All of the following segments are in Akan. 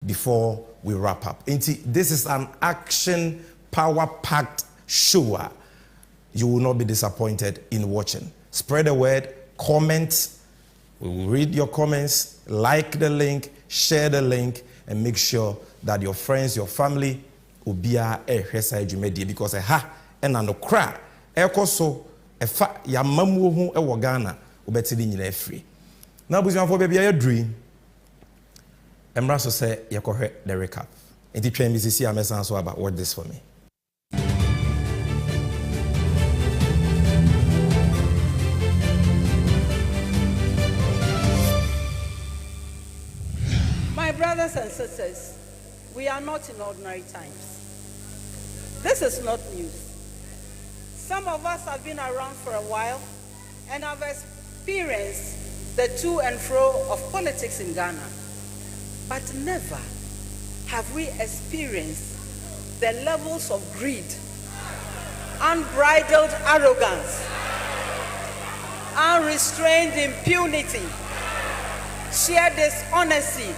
before we wrap up. This is an action, power-packed show. You will not be disappointed in watching. Spread the word, comment. We will read your comments, like the link, share the link, and make sure that your friends, your family, will be a media because and no cry. So efa ya mamu hu e wo Ghana obeti ni nyina free. Na busuafo bia ya dream. Emra so say yekohwe the recap. Enti twen mi sisi amesan so about what this for me. My brothers and sisters, we are not in ordinary times. This is not news. Some of us have been around for a while and have experienced the to and fro of politics in Ghana. But never have we experienced the levels of greed, unbridled arrogance, unrestrained impunity, sheer dishonesty,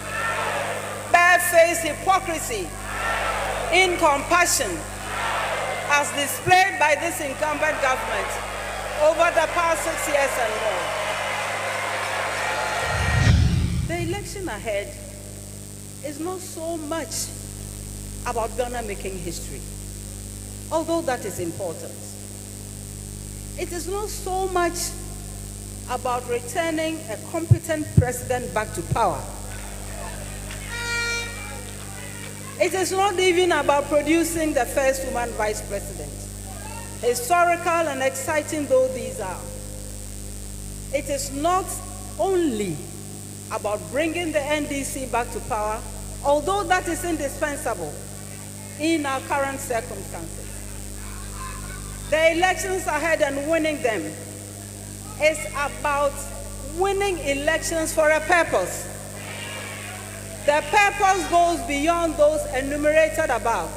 barefaced hypocrisy, incompassion, as displayed by this incumbent government over the past 6 years and more. The election ahead is not so much about Ghana making history, although that is important. It is not so much about returning a competent president back to power. It is not even about producing the first woman vice president, historical and exciting though these are. It is not only about bringing the NDC back to power, although that is indispensable in our current circumstances. The elections ahead and winning them is about winning elections for a purpose. The purpose goes beyond those enumerated above.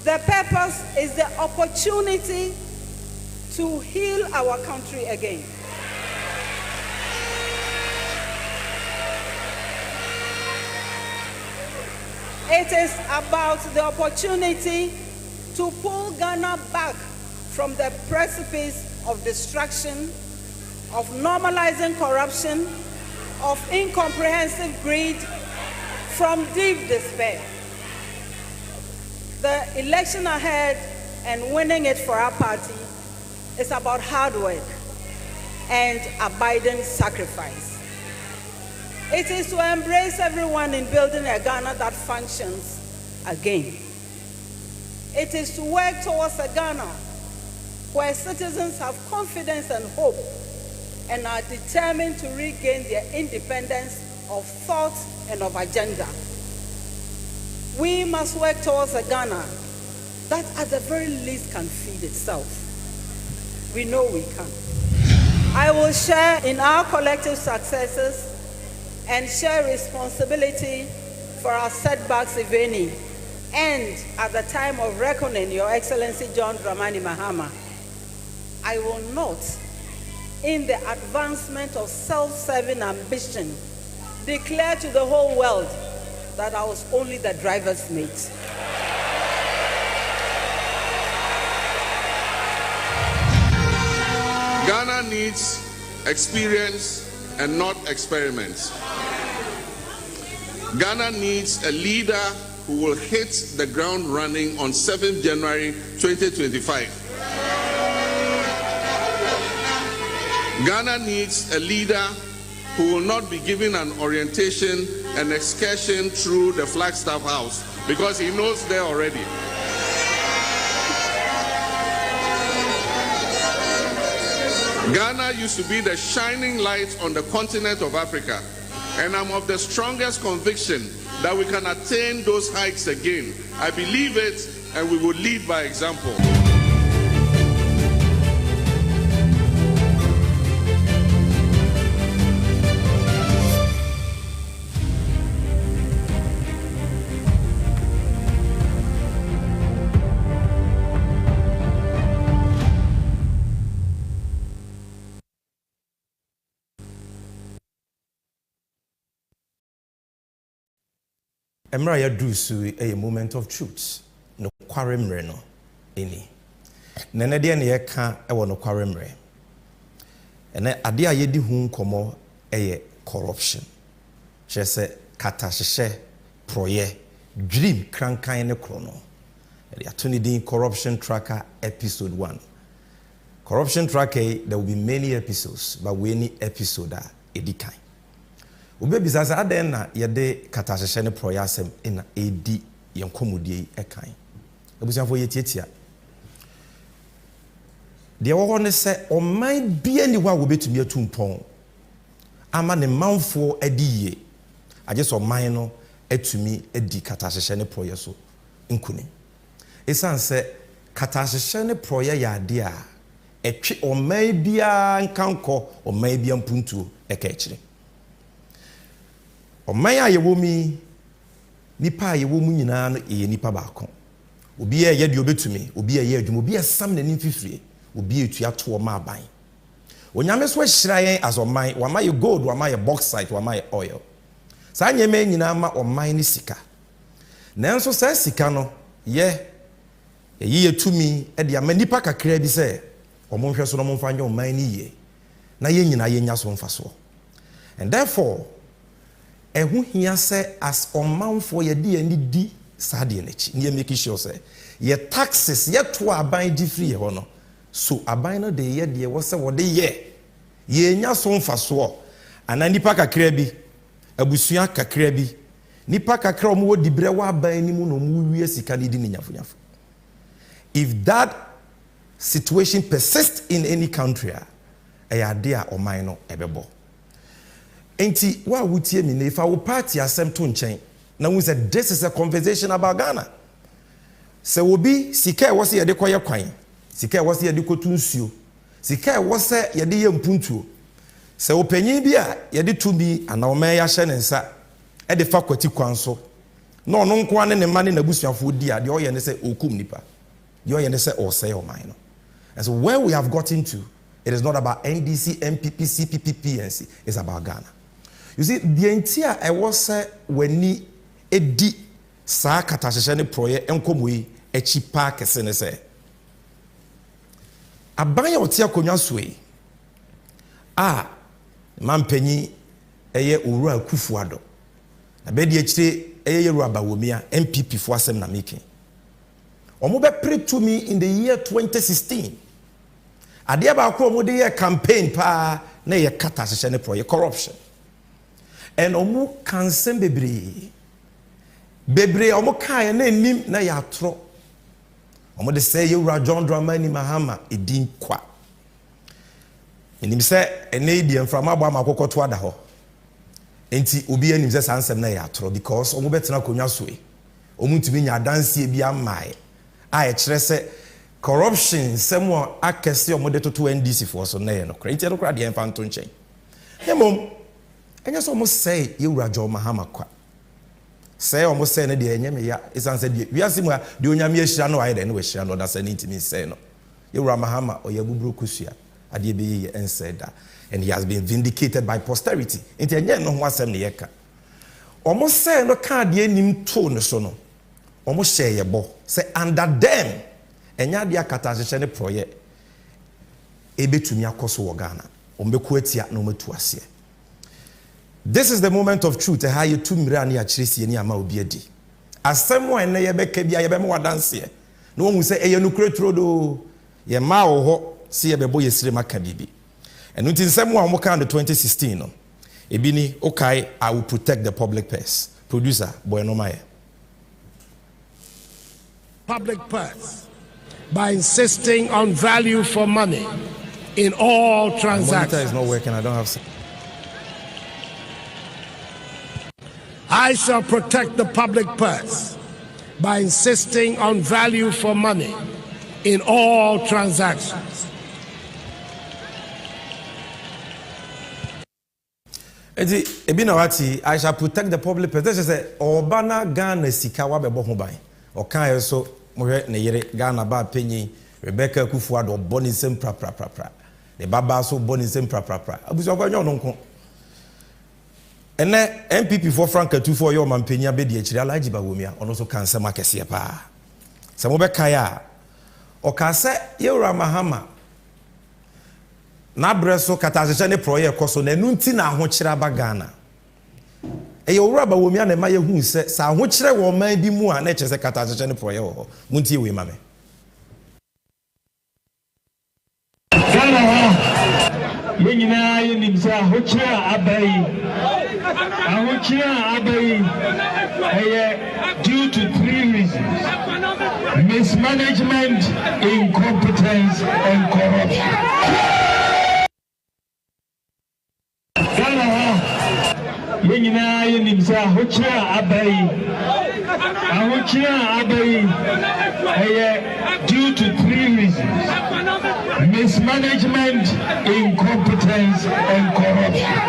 The purpose is the opportunity to heal our country again. It is about the opportunity to pull Ghana back from the precipice of destruction, of normalizing corruption, of incomprehensive greed, from deep despair. The election ahead and winning it for our party is about hard work and abiding sacrifice. It is to embrace everyone in building a Ghana that functions again. It is to work towards a Ghana where citizens have confidence and hope and are determined to regain their independence of thought and of agenda. We must work towards a Ghana that at the very least can feed itself. We know we can. I will share in our collective successes and share responsibility for our setbacks, if any. And at the time of reckoning, Your Excellency John Dramani Mahama, I will not, in the advancement of self-serving ambition, declare to the whole world that I was only the driver's mate. Ghana needs experience and not experiments. Ghana needs a leader who will hit the ground running on 7th January 2025. Ghana needs a leader who will not be given an orientation and excursion through the Flagstaff House because he knows there already. Ghana used to be the shining light on the continent of Africa, and I'm of the strongest conviction that we can attain those heights again. I believe it, and we will lead by example. emra ya do so a moment of truth no kwaremre no eni nene de ne yeka e wo no kwaremre ene ade a yedi hu nkomo eye corruption se kata hye proye dream krankan ne krono e atuni din corruption tracker episode 1. Corruption tracker, there will be many episodes, but we any episode edikai. Ubebi sasa adena yede kata hye ne proye asem ina edi yenkomudie ekan. Ebusiafo yetietia de wo ne se oman bia ni wa wo betumi atumpon ama ne manfo adiye agye so oman no atumi adi kata hye ne proye so nkuni esan se kata hye ne proye ya ade a etwe oman bia nkanko oman bia mpuntu eka ekire oman a yewomi nipa a yewomu nyina no eye nipa baako obi ye de obetumi obi ye adwuma obi esam na nimfifire obi etu ato ma aban onyame so ahyira yen as oman wa ma ye gold wa ma ye bauxite wa ma ye oil sa nyeme nyina ma oman ni sika nanso sa sika no ye tumi e de ama nipa kakra bi se omonhwe so no momfa nya oman ni ye na ye nyina ye nya so mfa so and therefore ehu hia se as omanfo ye de ani di sade nachi ne make sure say ye taxes ye to aban di free ho no so aban no de ye de wo se wo de ye nya so mfa so ana nipa kakra bi abusua kakra bi nipa kakra o mo wo dibre wa aban ni mu no mo wie sika ni di ni nyafonyafo. If that situation persists in any country a dia o man no ebebo enti wa wutie mi na ifa wo party asem to nchen na we said this is a conversation about Ghana. Se obi sika e wose ye de koye kwan sika e wose ye de kotu nsuo sika e wose ye de ye mpuntuo se opanyin bi a ye de tumi ana o man ya hye ne nsa e de fa kwati kwan so na ono nko ane ne mane na busuafo di a de o ye ne se okum nipa de o ye ne se o say o man no. And so where we have gotten to, it is not about NDC, MPP, CPP, PNC, it's about Ghana. You see, the entire I was when ni edi sa kata hye ne proye enkomoi echi park se ne se abanya otia konwa soe mampanyi eye owura Kufuado na be de ekire eye yeru abawomia MPP fo asem na making omo be pre to me in the year 2016 ade ba ko omo de ye campaign pa na ye kata hye ne proye corruption and omo kansen bebre omo kae na nim na ya tro omo de say yewura John Dramani Mahama edin kwa enim se ene di enframa abo amakoko to ada ho enti obi anim se sansem na ya tro because omo betena konwa soe omo ntumi nya danse bi amae a e kire se corruption semo akese omo de toto NDC for so na ye no enti no kra de enfanto nchen hemom enye so omo say yewura John Mahama kwa say almost say na de enye me ya isan say de wiase mu a de onyame ehira no aye de no ehira no da say ntimi say no yewura Mahama oyabuburo kusua ade be ye ensaid that and he has been vindicated by posterity enti enye no ho asem ne yeka omo say no ka de anim to no so no omo share ye bo say under them enya de akata hye ne proye ebetumi akoso wo Ghana ombeku atia na omatu ase. This is the moment of truth. How you two mirror ni achirisi ni ama obi adi. Asem wo ene ye beka bia ye be mo wadanse. No one say eye no kretro do ye ma wo ho se ye bebo ye sire maka bibi. And until nsem wo mo kan the 2016 no. Ebi ni okay, I will protect the public purse. Producer boy no maye. Public purse by insisting on value for money in all transactions. My monitor is not working. I don't have. I shall protect the public purse by insisting on value for money in all transactions. I shall protect the public purse. This is a Obana Ghana sika wa bebo ho ban. O kan so mohwe ne yere Ghana ba penyi Rebecca Kufuado boni sem pra. The baba so boni sem pra. Abuso kwa nyo nko. And then MPP for Frank Atu for your man Penya Bedi Alhaji Bawumia, and also cancer Makesia Pa. Samobe Kaya or Kase Yura Mahama. Na breso katazechane proye koso na nunti na ahokyere bagana e yowura ba womia na maye hu se sa ahokyere wo man bi mu a na kyese katazechane proye ho munti we mame Gana yenyina yenimsa ahokyere abai due to 3 reasons: mismanagement, incompetence, and corruption. Yenyina yenimsa ahokyere abai due to 3 reasons: mismanagement, incompetence, and corruption.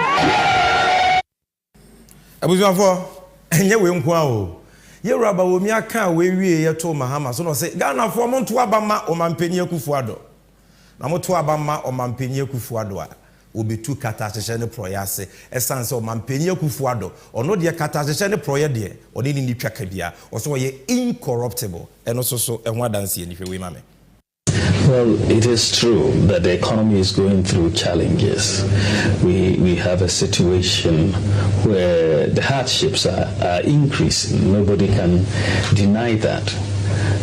Abuzafo enye we nko a o Yewura Bawumia ka we wie ye to Mahama so no say Ghana fo mo nto abama o mampeni Akufo-Addo na mo to abama o mampeni Akufo-Addo a obetu kata hyehyɛ ne proye ase esan se o mampeni Akufo-Addo ono de kata hyehyɛ ne proye de oni ni twaka bia o so ye incorruptible eno so ehwa danse ye ni hwe we mame. Well, it is true that the economy is going through challenges. We have a situation where the hardships are increasing. Nobody can deny that.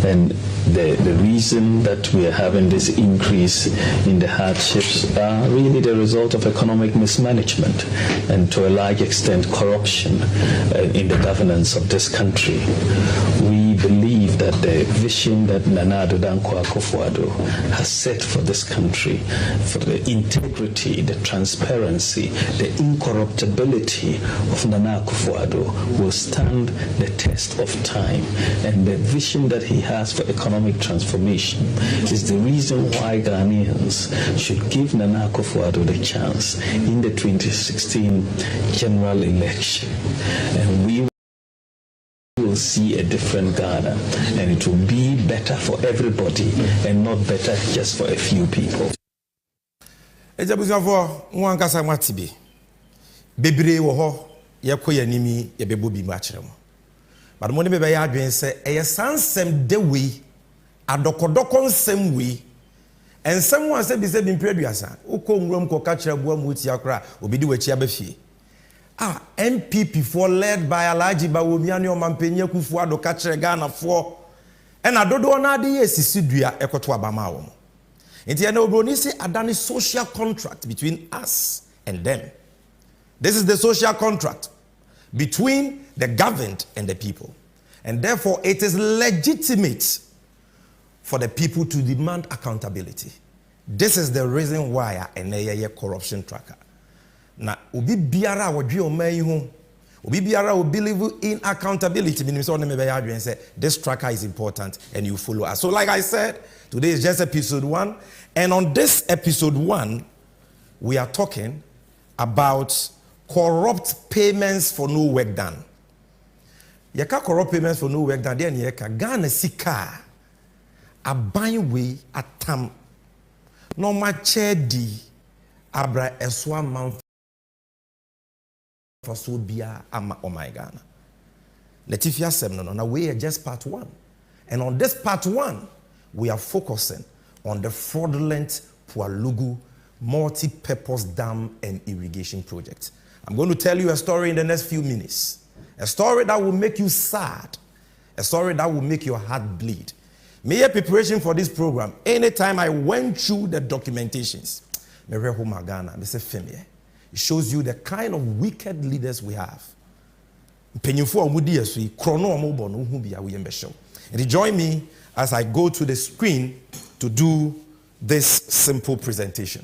And the reason that we are having this increase in the hardships are really the result of economic mismanagement and to a large extent corruption in the governance of this country. We believe that the vision that Nana Addo Dankwa Akufo-Addo has set for this country, for the integrity, the transparency, the incorruptibility of Nana Akufo-Addo will stand the test of time. And the vision that he has for economic transformation is the reason why Ghanaians should give Nana Akufo-Addo the chance in the 2016 general election. And we will see a different Ghana, and it will be better for everybody and not better just for a few people. Ejabuzafo nwankasa matibi bebre wo ho yekoya nimi ye bebo bi ma kire mo but mo ne be ya adwen se eye sansem de we adokodoko nsem we ensem wa se bi se bi mpreduasa ukonwuram ko ka kire boa mu ti akra obidi wachi abafie MPP for led by Alhaji Bawumia ne Omampenyi Akufo-Addo ka kire Ghana for ena dodo na ade yesisi dua ekoto abama wo nti ena obroni se adani social contract between us and them. This is the social contract between the governed and the people, and therefore it is legitimate for the people to demand accountability. This is the reason why a corruption tracker. Now, obi biara wodwe oman yi ho, obi biara will believe in accountability. Meaning so and say this tracker is important and you follow us. So like I said, today is just episode 1, and on this episode 1 we are talking about corrupt payments for no work done. Yeka corrupt payments for no work done. Then yeka Ghana sika aban we atam no machedi abra eswa man for so bia ama oh my Ghana. Latifia sem no na we are just part 1. And on this part 1 we are focusing on the fraudulent Pualugu multi-purpose dam and irrigation project. I'm going to tell you a story in the next few minutes. A story that will make you sad. A story that will make your heart bleed. Mere preparation for this program, anytime I went through the documentations, it shows you the kind of wicked leaders we have. And join me as I go to the screen to do this simple presentation.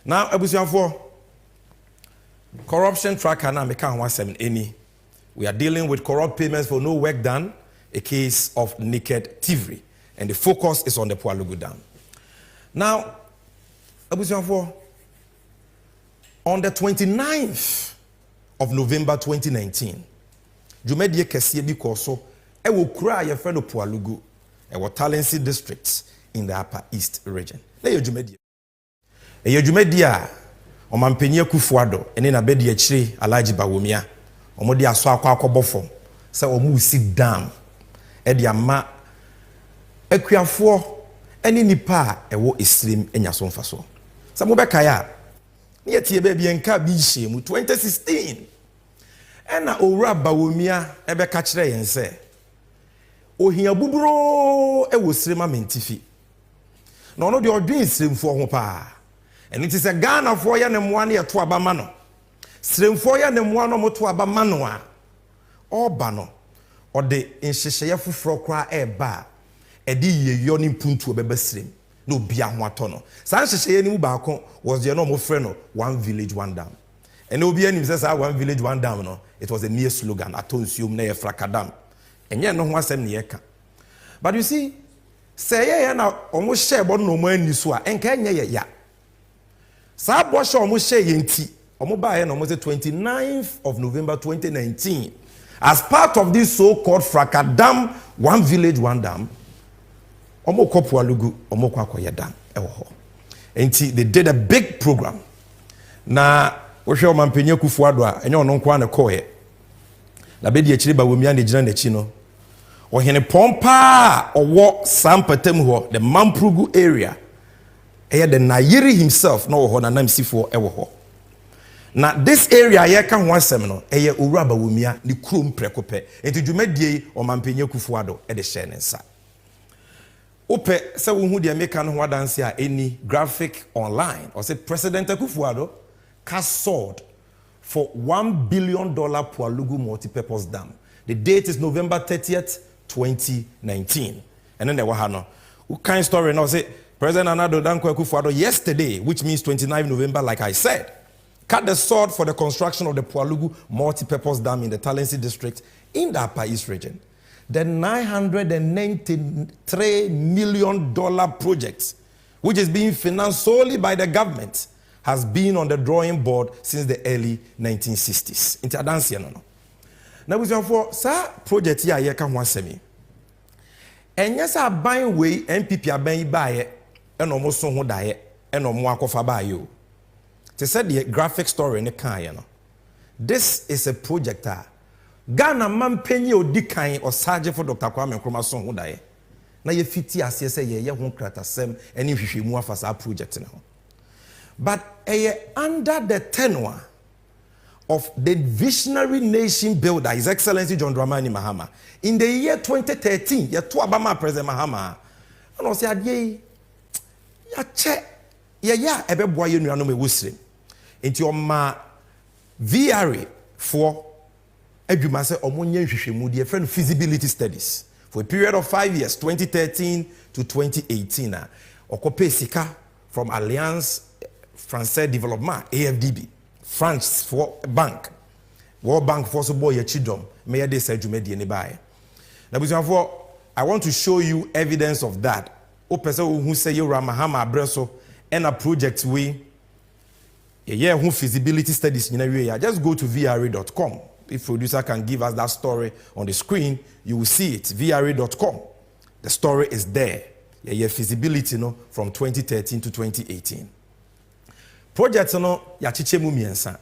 Now, for corruption tracker now we are dealing with corrupt payments for no work done, a case of naked thievery, and the focus is on the Pualugu Dam. Now, on the 29th of November 2019, Jumedie Kesie Bikoso, I will cry a friend of Pualugu, and what Talensi districts in the Upper East region. Jumedie Omampenyi Akufo-Addo ene na bedi akire Alhaji Bawumia omo de aso akwa form say omo sit down e de ama akuafo eni nipa ewo esrem enya so mfa so say mo be kaya na yetie ba bi enka bi hye mu 2016 ena owura bawomia ebe ka kire yen say ohia buburo ewo srem amentifi na ono de odwen sremfo ho pa eni ti say Ghana fo ya ne moa na yeto abama no sremfo ya ne moa no moto abama no a oba no ode nhyehyeye foforo kra eba edi yeyo ni mpuntu obeba srem na obia ho ato no san nhyehyeye ni mu baako was the no mo frɛ no one village one dam and obia ni say one village one dam no it was a mere slogan atonsuom na ye frakadam enye no ho asɛm ne yeka but you see say ye na omo hye bo no mo ani so a enka enye ye ya sa bo hye omo hye ye nti omo ba ye no mo say 29th of November 2019 as part of this so-called frakadam one village one dam omo kopo alugu omo kwa akoye dam ewo ho enti they did a big program na wo hwe omampenye kufu ado a enye ono nkwa na koye na be di akiri ba womia na gina na chi no ohene pompa owo sampatem ho the Mamprugu area the Nayiri himself no ho na namsifo ewo ho na this area ye ka ho asem no owura ba womia ni krom prekope enti dwumadie omampenye kufu ado de hye ne nsa ope se wo hu de meka no ho adanse a any graphic online or say President Akufo-Addo cast sword for $1 billion Pualugu multi-purpose dam. The date is November 30th, 2019. And then there was no kind story now say President Anado Danko Akufo-Addo yesterday, which means 29 November, like I said, cut the sword for the construction of the Pualugu multi-purpose dam in the Talensi district in the Upper East region. The $993 million project, which is being financed solely by the government, has been on the drawing board since the early 1960s. Into adansi no. Now we for sa project here ye ka ho asemi. Enya sa ban we MPP aban bae e no mo so ho dae e no mo akofa bae o. Te said the graphic story ne kan ye no. This is a project Ghana mampenye odikan osaje for Dr. Kwame Nkrumah so ho dae. Na ye fiti ase se ye ho kratasem eni hwehwemu afasa project ne ho. But under the tenure of the visionary nation builder, His Excellency John Dramani Mahama, in the year 2013, ye to Obama President Mahama, and I said, ye, ya che, ya, ebe boy you no me wusre. Into your ma VRA for edwuma se omonye hwehwemu de friend feasibility studies for a period of 5 years, 2013 to 2018. Okope sika from Alliance Français Développement, AFDB, France for Bank, World Bank for so boy chidom, may they say Jumedi nearby. Now, I want to show you evidence of that. O person who say you Ramahama Breso and a project we who feasibility studies in area. Just go to VRA.com. If producer can give us that story on the screen, you will see it. VRA.com. The story is there. Feasibility from 2013 to 2018. Project no ya chiche mu miensa.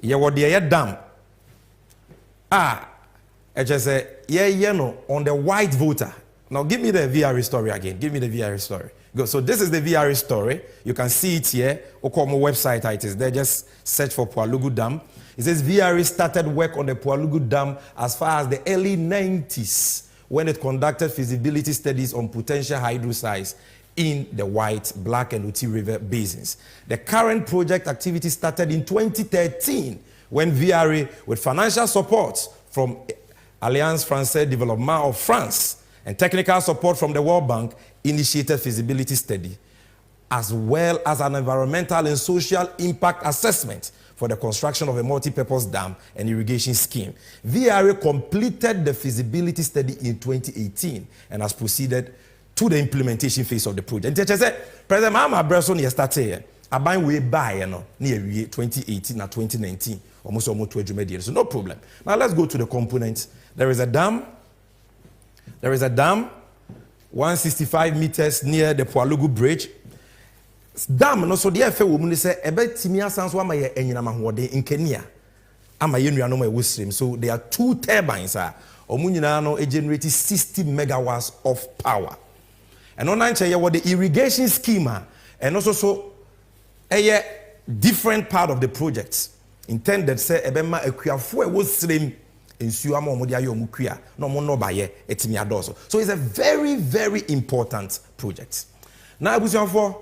Ye wo de ye dam. I just say ye no on the white voter. Now give me the VRA story again. Give me the VRA story. Go. So this is the VRA story. You can see it here. Okomo website it is there. Just search for Pualugu Dam. It says VRA started work on the Pualugu Dam as far as the early 90s when it conducted feasibility studies on potential hydro sites in the White, Black, and Uti River basins. The current project activity started in 2013 when VRA, with financial support from Alliance Français Développement of France and technical support from the World Bank, initiated feasibility study, as well as an environmental and social impact assessment for the construction of a multi-purpose dam and irrigation scheme. VRA completed the feasibility study in 2018 and has proceeded to the implementation phase of the project. And said, President Mahama Bresson yesterday, I buy way by near 2018 and 2019, almost 20 years. So no problem. Now let's go to the components. There is a dam. 165 meters near the Pualugu Bridge. Dam no so the FA woman say ebe timi asanso ama ye enyina mahode in Kenya. ama yenua no ma wosrem. So there are 2 turbines omu nyina no generate 60 megawatts of power. And on anche ye what the irrigation scheme and also so a different part of the project intended say ebema akuafo e wosrem ensu ama omo de aye omu kua no mo no baye etimi adoso. So it's a very, very important project. Now abusuafo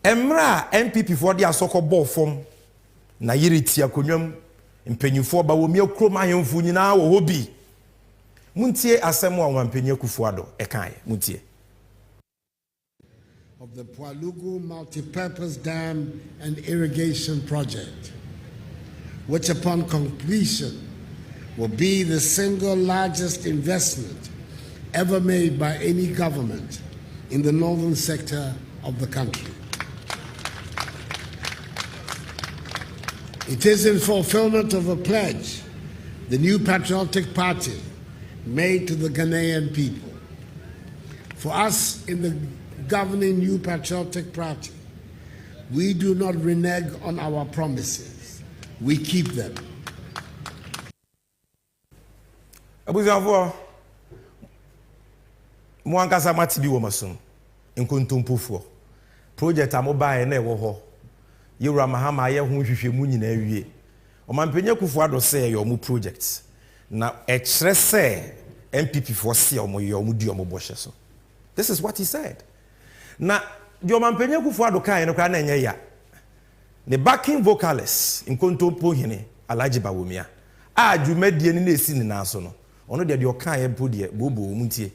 emra MPP for the asoko ball form na yiriti akonwam mpenyufo ba wo mi okrom ahemfu nyina wo hobi muntie asemo a wampenya kufuado ekan muntie of the Pwalugu multi-purpose dam and irrigation project, which upon completion will be the single largest investment ever made by any government in the northern sector of the country. It is in fulfillment of a pledge the new patriotic party made to the Ghanaian people. For us in the governing new patriotic party, we do not renege on our promises. We keep them. Abuzafo Mwankasa matibi wo masum nkontompofo project amobae na ewo ho Yewura Mahama ye ho hwehwemu nyina awie Omampenya Kufuado say your mu project na ekire say MPP for see omo ye omo di omo bohye so. This is what he said. Na di Omampenya Kufuado kan no kwa na enye ya the backing vocalist nkontompo hene Alhaji Bawumia a dwumadie ni na esi ni na so no ono de okan ye mpo de bobo muntie.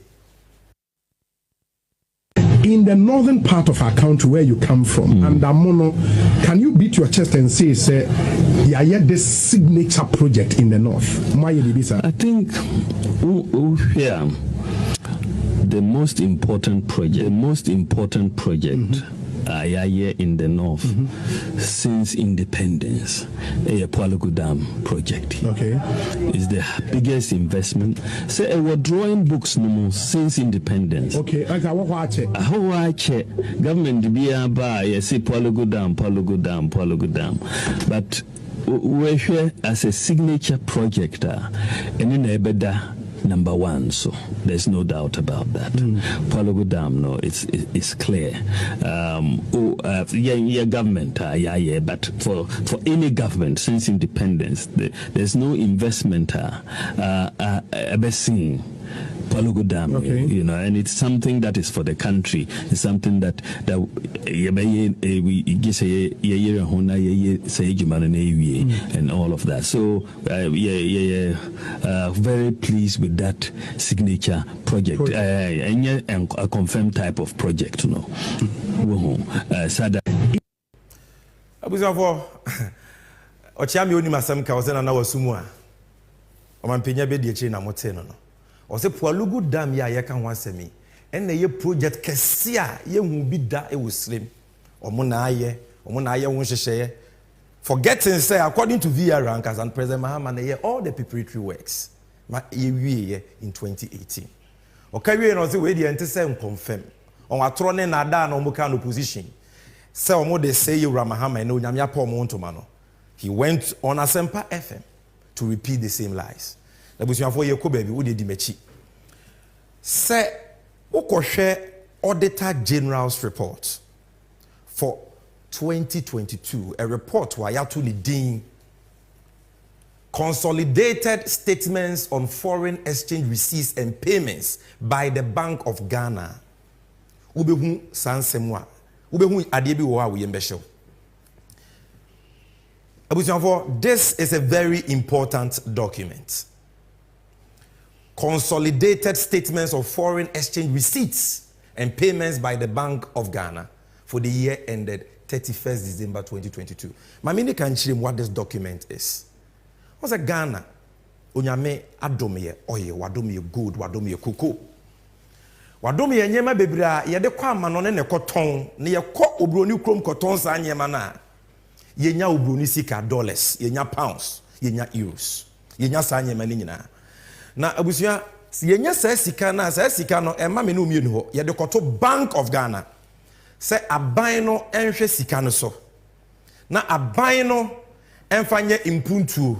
In the northern part of our country where you come from, and Amono, can you beat your chest and say, yeah, this signature project in the north? I think the most important project here in the north since independence, a Pwalugu Dam project. Okay. Is the biggest investment. Say we're drawing books no more since independence. Okay, I watch it. Government be by say Pwalugu Dam. But we're here as a signature project and in Ebeda number 1, so there's no doubt about that. Pwalugu Dam, no, it's clear. Government, but for any government since independence, there's no investment ever seen. Pwalugu Dam, okay. You know, and it's something that is for the country. It's something that and all of that. So very pleased with that signature project. And a confirmed type of project, you know. Abuzafo ochiami oni masam ka ose na wasumu a omampenya be die chi na mote no. Ose Pwalugu Dam ya ye ka ho asemi enne ye project kese a ye hu bi da e wosrem omo na aye ho hyehyeye forgetting say according to VR rankers and President Mahama na ye all the preparatory works ma ye wie in 2018 okawie no say we dey ente say confirm on atro ne na da na omo ka no position say omo dey say Yewura Mahama na onyame apa omo ntoma no he went on Asempa FM to repeat the same lies. Abusuafo ye ko baby wo de di machi say ukohwe Auditor General's report for 2022, a report where yatu ni din consolidated statements on foreign exchange receipts and payments by the Bank of Ghana. Ubehu sansemwa ubehu adebi wo a wo yembehyew. Abusuafo, this is a very important document. Consolidated statements of foreign exchange receipts and payments by the Bank of Ghana for the year ended 31st December 2022. Mamini can share what this document is. What's a Ghana? Onyame adomye oye, wadomye gold, wadomye cocoa. Wadomye nyema bebra yede kwa amano ne koton, ne yekɔ obroni krom koton sa nyema na. Yenya obroni sika dollars, yenya pounds, yenya euros. Yenya sa nyema ni nyina. Na abusua yenya sa sika no ema me no mienu ho ye de koto Bank of Ghana se aban no enhwe sika no so na aban no Enfanye impuntu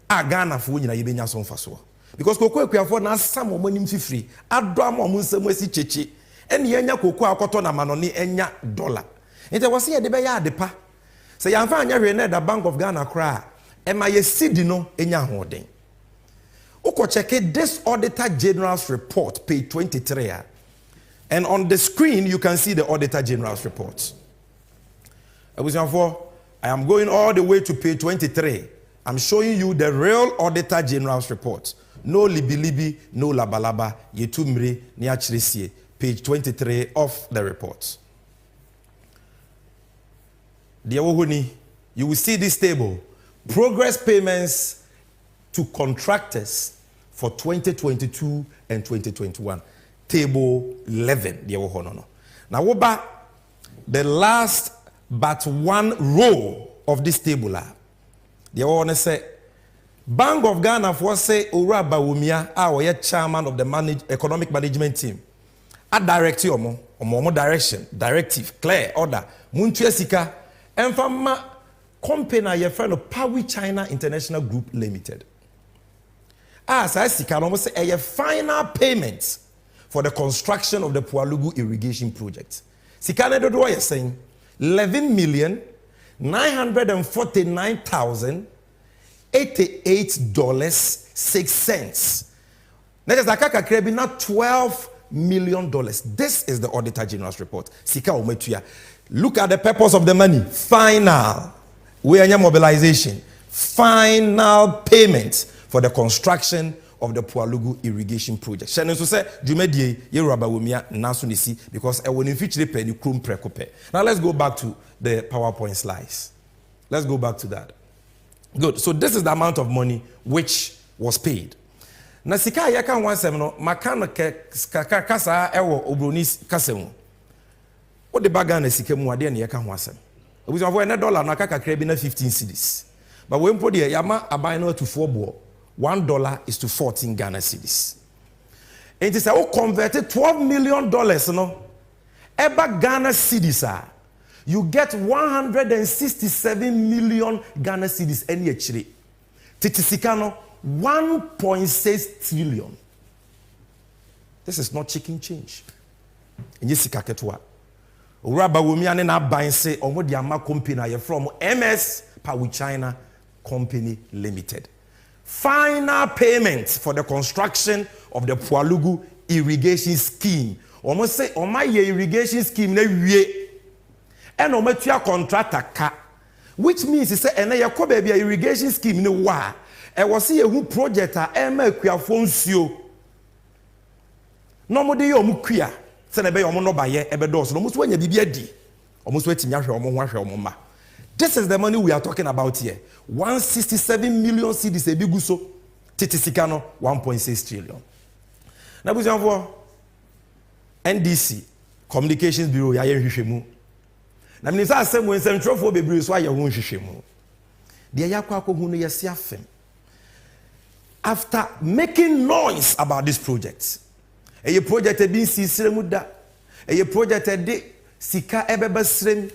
a Ghana fo nyina yebenya so mfaso. Because koko akuafo na asam omanim fifiri ado am omunsem asi cheche ene yenya koko akoto na manoni enya dollar. Ente wose ye de be ya adepa. Se yamfa anya hwe na the Bank of Ghana kra e ma ye sidi no enya hoden. Uko check this Auditor General's report, page 23. And on the screen, you can see the Auditor General's report. I am going all the way to page 23. I'm showing you the real Auditor General's report. No libi-libi, no laba-laba, yetumri, niachirisie. Page 23 of the report. You will see this table. Progress payments to contractors for 2022 and 2021. Table 11. Now, the last but one row of this table. They want to say, Bank of Ghana for say Ora Bawumia, our chairman of the economic management team. A directive or direction, directive, clear order. Muntuesika, and from company your friend of Power China International Group Limited. As I see, can almost say a final payment for the construction of the Pualugu irrigation project. Sikane do what you're saying, $11,949,088.06. That is akaka krebi na $12 million. This is the Auditor General's report. Sika umetuya. Look at the purpose of the money. Final. We are mobilization. Final payment for the construction of the Pualugu irrigation project. Shannon so say Jumedie Yeraba Wumia Nasunisi because I will in future pay the Krum Prekope. Now let's go back to the PowerPoint slides. Let's go back to that. Good. So this is the amount of money which was paid. Na sika yaka 17 no makana kasa ewo obronis kasemu. What the bagan sika mu ade na yaka ho asem. We have $1 na kaka krebi na 15 cedis. But when put there yama abai no to 4 bo. $1 is to 14 Ghana cedis. It is a converted $12 million no. Eba Ghana cedis you get 167 million Ghana cedis any actually. Titisikano 1.6 trillion. This is not chicken change. Nyesika ketwa. Uraba wumi ane na ban say omo di ama company from MS Power China Company Limited. Final payment for the construction of the Pualugu irrigation scheme. Almost say, on my irrigation scheme, and on my contractor ka, which means it's a baby irrigation scheme no wa. I was see a who project a foncio. No more de yomukia. Send a bay or no buy ebedos, almost when you be almost waiting your This is the money we are talking about here. 167 million cedis a biguso, Titisikano 1.6 trillion. Now we have NDC Communications Bureau ya yehwehwemu. Na minisa asem when central for bebre so ya honhwehwemu. De yakwa akohu no yesi afem. After making noise about this project. A project e bin sisiremu da. A project e de sika ebeba sirem.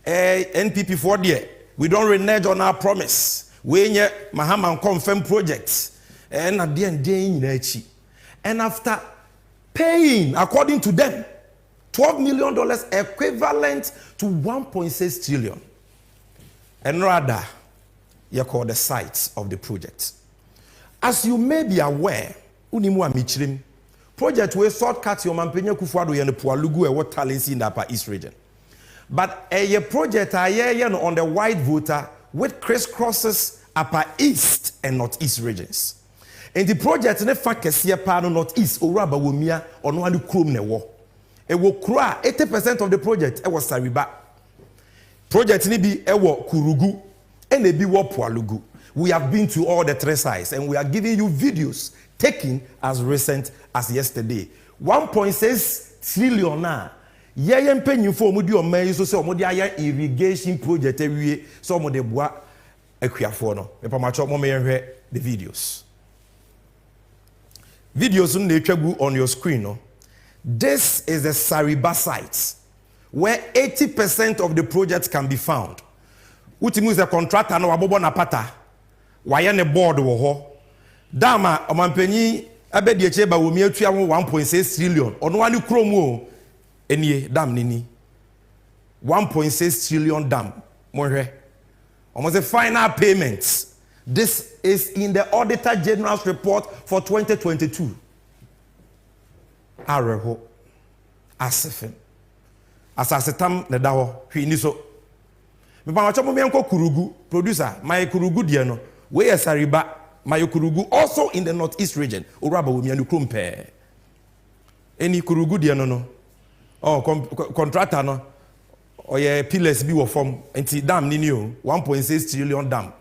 NPP for there. We don't renege on our promise. We nye Mahama confirm projects. And at the end and after paying according to them $12 million equivalent to 1.6 trillion. And rather, you call the sites of the project. As you may be aware, Unimu Amichrim project we shortcut your Mampenya Kufuado and the Pualugu and what talents in the Upper East region. But a project on the white voter with crisscrosses Upper East and Northeast regions. And the project in the fact is Northeast or Rabba Wumia or no one chrome ne war. It will cry 80% of the project. It was Sariba. Project ni bi ewo Kurugu and be wo Pualugu. We have been to all the 3 sites and we are giving you videos taken as recent as yesterday. 1.6 trillion now. Yen penny for mudi or may so say modia irrigation project every some of the bois equiafono. The videos. Videos on your screen. No? This is the Sariba site where 80% of the project can be found. Utimu is a contractor no wabobo na pata. Why ne board wo ho. Dama omampanyi abedi eche ba womi atua 1.6 trillion. Ono wani krom o enie dam nini. 1.6 trillion dam. Monhwe. Almost a final payments. This is in the Auditor General's report for 2022. Areho. Asefen. Asasetam ne daho. Hwini so. Me pa wacho mo enko kurugu producer my kurugu die no. We esariba my kurugu also in the northeast region. Oraba wo mianu krompe. Eni kurugu die no no. Oh contractor no. Oye pillars bi wo form enti dam ni o 1.6 trillion dam.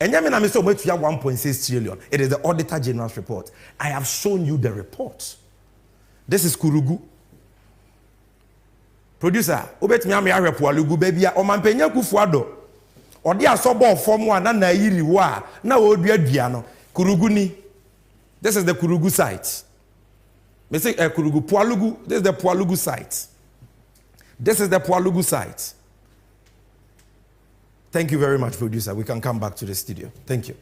Enyame na me so mo tuya 1.6 trillion. It is the Auditor General's report. I have shown you the report. This is kurugu. Producer, obetimi ame ahwepo alugu baby o mampenya kufuado. Odi asobo form wa na yiri wa na oduadua no. Kurugu ni. This is the Kurugu site. Me say Kurugu Pualugu, this is the Pualugu site. This is the Pualugu site. Thank you very much, producer. We can come back to the studio. Thank you.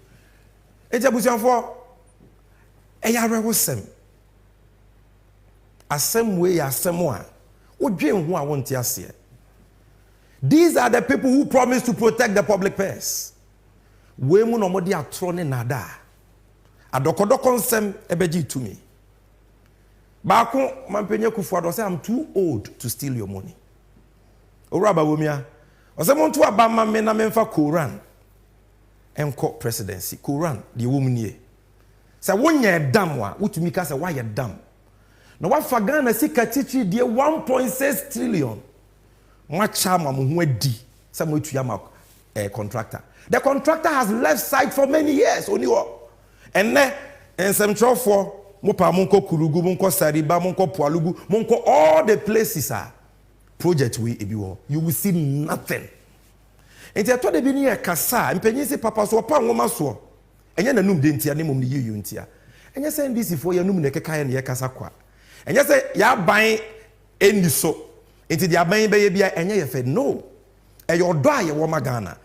Ejabusianfo eyarewo sem. Asem we asem wa. These are the people who promise to protect the public purse. We mu no modi atrone nada. Adokodoko nsem ebeji to me. Baako mampenye kufuado say I'm too old to steal your money. Oraba womia. Ose montu abama me na memfa Quran. Enko presidency. Quran the woman ye. Say wonye dam wa, utumi ka say why ye dam. Na wafa Ghana sika titiri die 1.6 trillion. Mwacha mamuhu adi. Say mo tuya ma contractor. The contractor has left site for many years only. And ne ensem for mopa monko Kurugu, monko Sariba, monko Pualugu, monko all the places are project we ebiwo. You will see nothing. Enti ato de bi ni kasa, mpanyin se papa so pa ngoma so. Enye na num de ntia ne mom ne yiyu ntia. Enye se NDC fo ya num ne keka ne kasa kwa. Enye se ya ban eni so. Enti dia ban be ye bia enye ye fe no. Eyo do aye wo magana.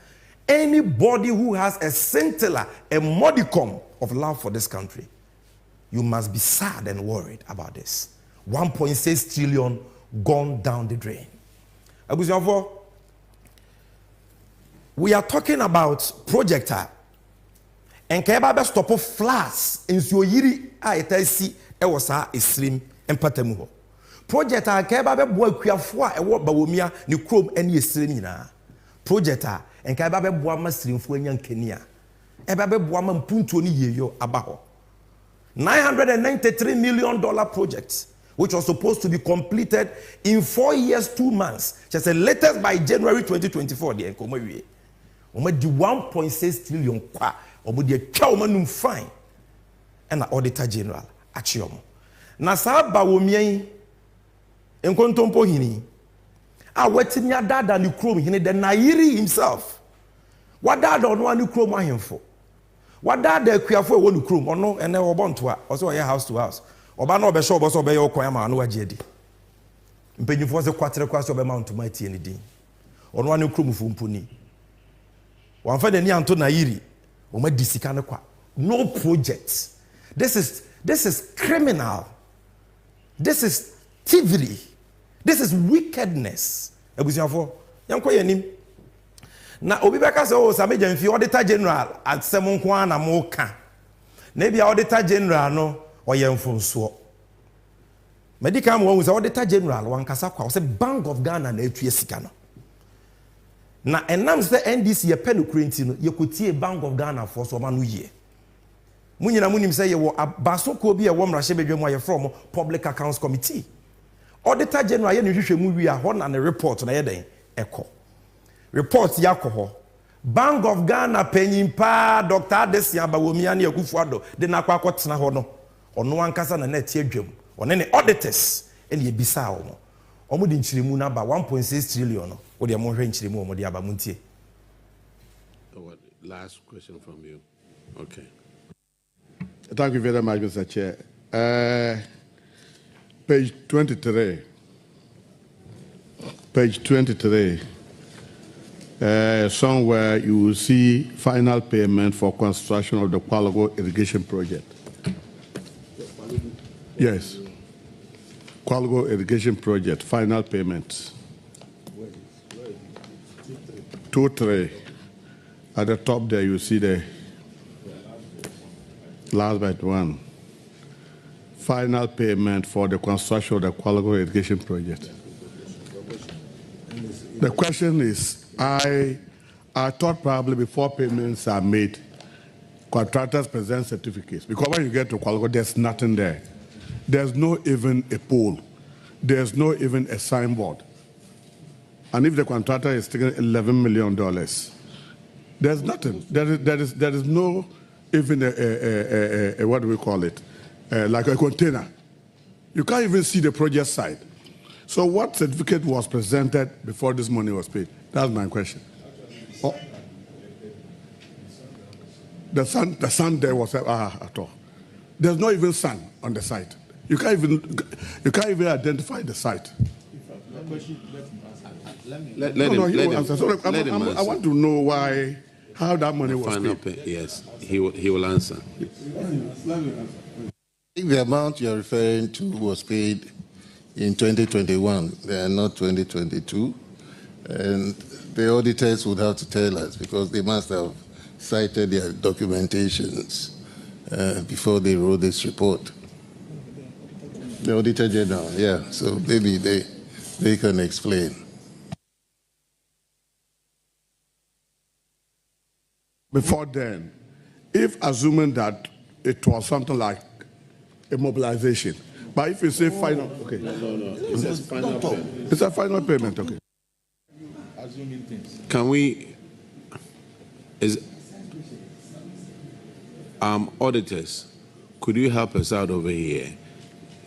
Anybody who has a scintilla, a modicum of love for this country, you must be sad and worried about this. 1.6 trillion gone down the drain. Abusianfo, we are talking about projector. And keba be stop flats in yiri a etasi e wosa esrim empatemu ho. Projector keba be boa kuafo a ewo bawomia ne krom ene esrim nyina. Projector and keba be boa masrimfo anya nkania. Eba be boa mpuntuo ni yeyo aba ho. $993 million project, which was supposed to be completed in 4 years, 2 months. Just the latest by January 2024. The enkomo di 1.6 trillion kwa. Omo di fine. And the Auditor General achiom. Na sa ba womian enkontompo hini. A wetini adada ni krom hini the Nairi himself. Wadada ono ani krom ahemfo. Wadada kuafo e wonu krom ono ene obonto a oso ye house to house. Oba na obehye obo so obeye okwan ma no wagye edi. Mpanyimfo se kwatere kwase obe mount mati eni din. Ono ani krom fu mponi. Wanfa de ni anto Nairi. Oma disika ne kwa. No project. This is criminal. This is thievery. This is wickedness. Ebusianfo, yanko yanim. Na obi beka se o Sammy Gyamfi Auditor General at semon kwa na mo ka. Na bia Auditor General no oyemfonso. Medical mo say Auditor General wankasa kwa say Bank of Ghana na etua sika no. Na enam se NDC ye penu kurenti no ye kotie Bank of Ghana for so ma no ye. Munyina munim say ye wo abasoko bi ye wo mrahye bedwam aye from Public Accounts Committee. Auditor General ye ne hwehwe mu wi a ho na ne report na ye den eko. Report yakoho. Bank of Ghana penyimpa Dr. Adesia Bawomia ne Akufuado de na akwa akotena ho no. Ono ankasa na net adwam. One ne auditors ene ye bisa wo. Omo di nchiremu na ba 1.6 trillion no. Wo de mo hwe nchiremu omo de aba muntie. Last question from you. Okay. Thank you very much, Mr. Chair. Page 23. Page 23. somewhere you will see final payment for construction of the Kwalago irrigation project. Yes. Kwalago irrigation project, final payment. 2-3. At the top there, you see the last but one. Final payment for the construction of the Kwalago irrigation project. The question is, I thought probably before payments are made, contractors present certificates. Because when you get to Kwalago, there's nothing there. There's no even a pole. There's no even a signboard. And if the contractor is taking $11 million, there's nothing. There is no even a what do we call it? Like a container. You can't even see the project site. So what certificate was presented before this money was paid? That's my question. Oh. The sun there was at all. There's not even sun on the site. You can't even identify the site. Let him answer. So I want to know how that money was paid. Yes, he will answer. I think the amount you're referring to was paid in 2021, not 2022. And the auditors would have to tell us because they must have cited their documentations before they wrote this report. The Auditor General, yeah. So maybe they can explain. Before then, if assuming that it was something like a mobilization, but if you say final, okay. No. It says final payment. It's a final payment, okay. Can we, auditors, could you help us out over here?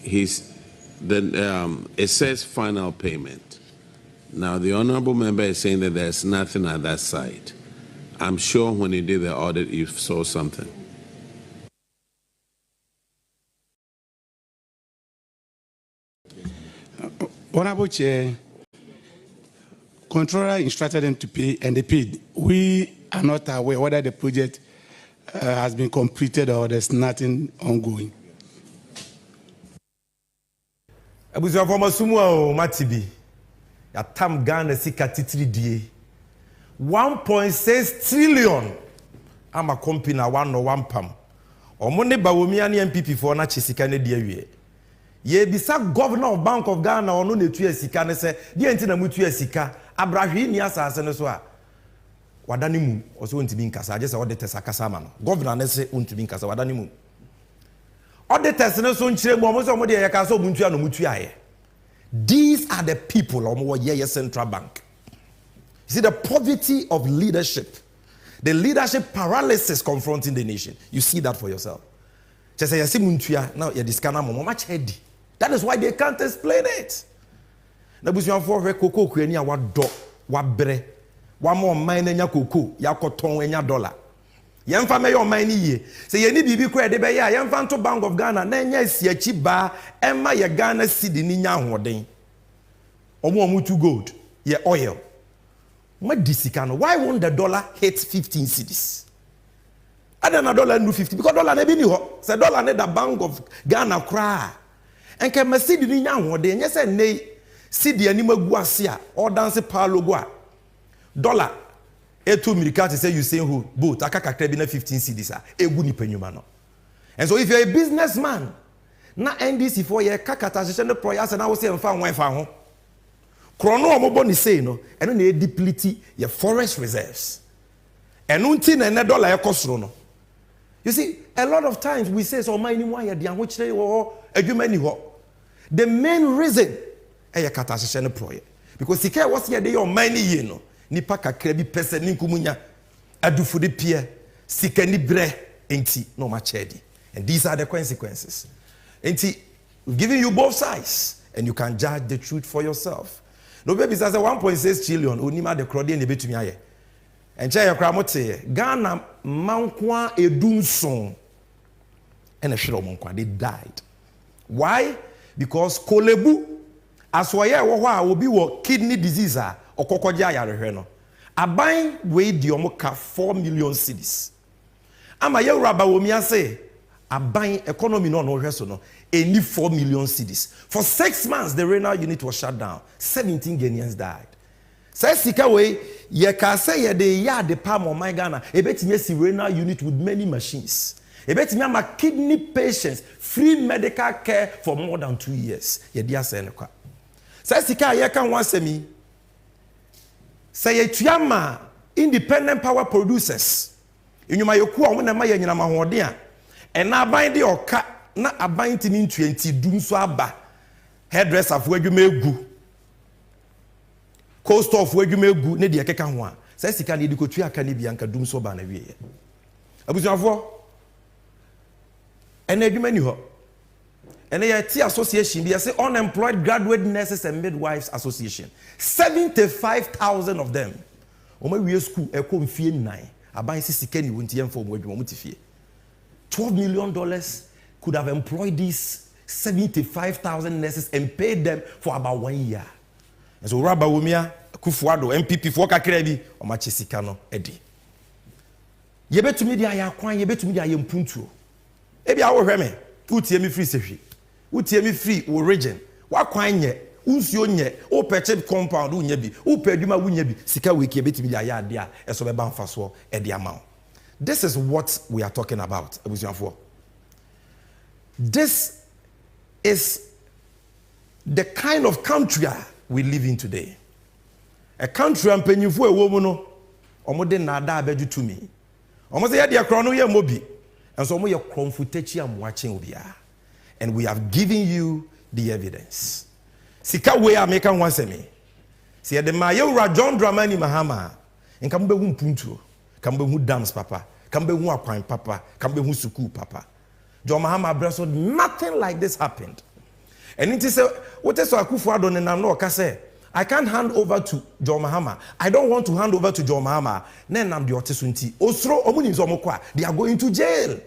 It says final payment. Now, the honorable member is saying that there's nothing at that site. I'm sure when you did the audit, you saw something. Honorable Chair, Controller instructed them to pay, and they paid. We are not aware whether the project has been completed or there's nothing ongoing. Abusia former sumo o matibi. Ya tam Ghana sika titiri die. 1.6 trillion. Ama company na one pam. Omo ne bawomia ne MPP for na chisika ne die wie. Ye bisa governor of Bank of Ghana ono ne tu sika ne se die nti na mutu sika abrahwe ni asase ne so a wadani mu oso ontimi nkasa age se auditors akasa ma no governor ne se ontimi nkasa wadani mu auditors ne so nchire mu omo se omo de ye ka so omuntu a no mutu aye. These are the people omo ye central bank. You see the poverty of leadership, the leadership paralysis confronting the nation. You see that for yourself. Just say yesi muntu a now ye discana mo much heady. That is why they can't explain it. Na busuan for hwe koko kuani a wado wabre wa mo man na nya koko ya koton enya dollar. Yemfa me yo man ni ye. Say ye ni bibi kura de be ya yemfa nto Bank of Ghana na nya asiachi ba emma ye Ghana cedi ni nya ahoden. Omo to gold, ye oil. What disicano? Why won't the dollar hit 15 cedis? I don't know dollar no 50 because dollar never knew. Say dollar need the Bank of Ghana cry. And can me cedi ni nya ahoden. Yes say nay cedi ani magu ase a or dance palo go a dollar etu mirika say you say who both akakakra bi na 15 cedis a egu ni panyuma no. And so if you're a businessman na NDC for your kakata hye no proyas na wo say mfa nwan fa ho krono omobo ni say no eno na deplete your forest reserves eno nti na ne dollar ekosoro no. You see, a lot of times we say so many why ya dia ho kire wo adwuma ni ho. The main reason e kata hye no proye because sika was here dey your money ye no nipa kakra bi pese ni nkumunya adufu de pie sika ni bre enti no ma chedi. And these are the consequences. Enti we've given you both sides and you can judge the truth for yourself. No baby says 1.6 trillion onima de crowd and betumi aye. And chaya kra mote Ghana mankwa edunson and a shiro monkwa they died. Why? Because kolebu aswaye wo ho a obi wo kidney disease a okokoje ayarehwe no. Aban we di omoka 4 million cedis. Ama ye raba wo mi ase aban economy no hweso no any 4 million cedis. For 6 months the renal unit was shut down. 17 Ghanaians died. Say sika we ye ka say ye de ya de palm on my Ghana e betime si renal unit with many machines. E betime ama kidney patients free medical care for more than 2 years. Ye dia say ne kwa. Say sika ye kan wan semi. Say ye tuama independent power producers. Inyuma yoku a wona ma ye nyina mahode a ena aban de oka na aban timi 20 dum so aba hairdresser fo adwuma egu cost of adwuma egu ne de keka ho a say sika ne de kotu aka ne bia nka dum so ba na wie ye abusuafo ena adwuma ni ho ena ye ti association bi say unemployed graduate nurses and midwives association 75,000 of them o ma wie school e ko mfie 9 aban sisika ni wonti yemfo mo adwuma mutifie $12 million could have employed these 75,000 nurses and paid them for about 1 year. And so Rabba Wumia Kufuado MPP for kakra bi o ma chesika no edi yebetumi dia ya kwan yebetumi dia yempuntuo ebi a wo hwe me utie mi free sehwe utie mi free wo region wa kwan nye unsuo nye o peche compound unya bi o peduma unya bi sika weki yebetumi dia ya ade a eso be ban faso edi amount. This is what we are talking about. This is the kind of country we live in today. A country and penyufu e wo mu no omode na ada abedu to me. Omo say ya dia kro no ye mobi. And so omo ye kromfutechi am watching obia. And we have given you the evidence. Sika we American wansemi. See the ma ye ura John Dramani Mahama. Nka mbe hu mpuntuo. Kambe hu dams papa, kambe hu akwan papa, kambe hu suku papa. John Mahama Bresso, nothing like this happened. And it is what is Akufo-Addo and I'm not say I can't hand over to John Mahama. I don't want to hand over to John Mahama. Then I'm the Otesunti. Osro omuni zomokwa. They are going to jail.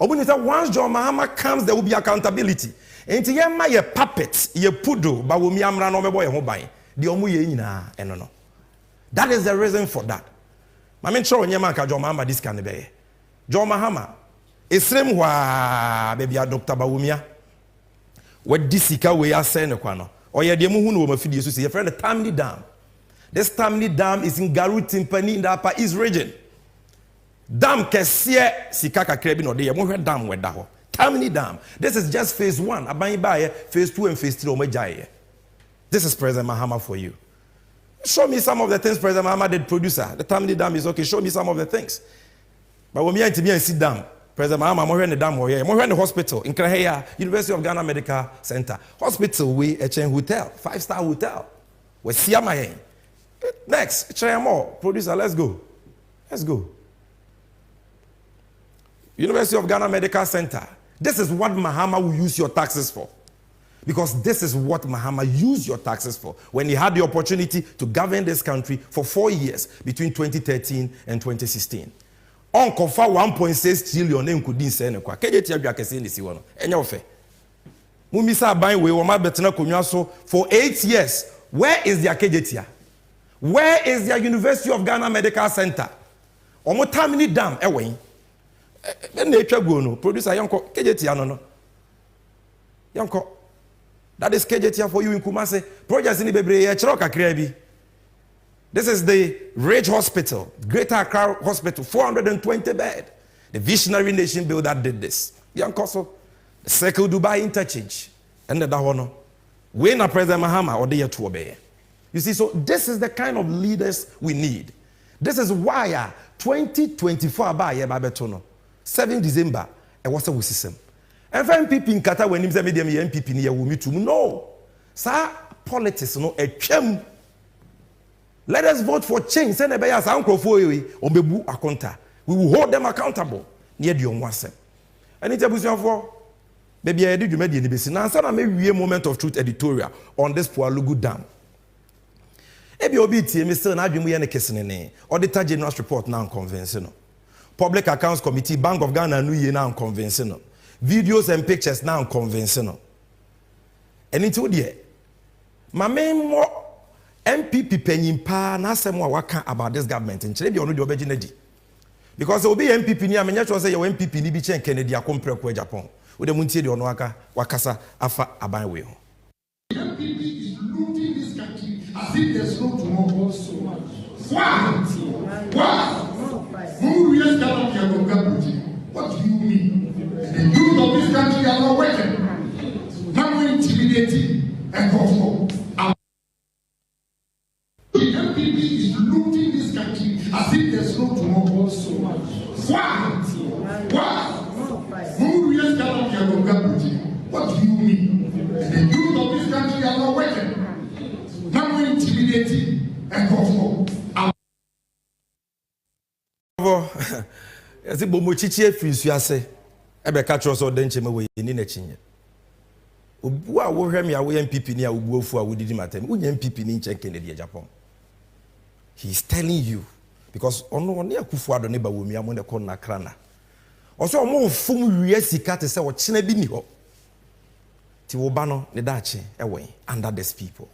Omuni say once John Mahama comes, there will be accountability. And yema ye puppet, ye pudo, ba wo mi amra no mebo ye ho ban. The omu ye nyina eno no. That is the reason for that. I mean, sure, Nyama ka John Mahama this can be. John Mahama, Esrem wa baby Dr. Bawumia. What this sika we are saying kwano. Or ye demu hu no mafidi so say your friend the Tamale Dam. This Tamale Dam is in Garu Timpani in the Upper East region. Dam kesiye sika kakra bi no de ye mo hwe dam we da ho. Tamale Dam. This is just phase 1. Aban ba phase 2 and phase 3 o majaye. This is President Mahama for you. Show me some of the things President Mahama did, producer. The Tamale Dam is okay. Show me some of the things. But when we are in sit down, President Mahama, more in the dam, more in the hospital in Kraheya, University of Ghana Medical Center. Hospital, we a chain hotel, 5-star hotel. We see my next, try more. Producer, let's go. Let's go. University of Ghana Medical Center. This is what Mahama will use your taxes for. Because this is what Mahama used your taxes for when he had the opportunity to govern this country for 4 years between 2013 and 2016. On confer 1.6 trillion nkudi nsene kwa. Kejeti adwa kese ni siwo no. Enya ofe. Mumisa ban we wo ma betena konwa so for 8 years. Where is their kejetia? Where is their University of Ghana Medical Center? Omo Tamale Dam ewen. Na etwa go no. Producer yanko kejetia no no. Yanko. That is KJT for you in Kumasi. Projects in the Bebre. This is the Rage Hospital, Greater Accra Hospital, 420 bed. The visionary nation builder did this. Young Koso, the Circle Dubai Interchange, and the Dahono. We na President Mahama or the year to obey. You see, so this is the kind of leaders we need. This is why 2024 by Babetono, 7 December, it was a system. And MPP in Qatar when him say medium MPP ni will meet no. Sir, politics no a chem. Let us vote for change. Send a bias uncle for you or bebu akonta. We will hold them accountable. Near the once. And it's a position for baby I did you made the basin. Now I may a moment of truth editorial on this Pualugu Dam. Ebi obiti Mr. Nadjum we any kissing Auditor General's report now convincing. Public Accounts Committee, Bank of Ghana new now convincing. Videos and pictures now convincing. And into the my main more MPP penyimpa na asem wa waka about this government nkyere bi ono de obegyinadi because obi MPP ni amenya cho say your MPP ni bi chen Kennedy akompre ko Japan wo de muntie de ono aka wakasa afa aban we ho. MPP is looting this country as if there's no tomorrow. Why? Who really got your government? What do you mean? The youth of this country are not working. Now we're intimidating and control. The MPP is looting this country as if there's no tomorrow. Why? Who really got your government? What do you mean? The youth of this country are not working. Now we're intimidating and control. Ezi bomo chichi efiri ase ebe ka tro so de ncheme we ni na chinye obu a wo hwem ya wo MPP ni a obu ofu a wo didi matem unya MPP ni nche Kennedy Japan. He is telling you because ono ne akufu ado ne ba wo mi amo ne ko na krana oso omo fum wiye sika te se wo chena bi ni ho ti wo ba no ne daache ewe under these people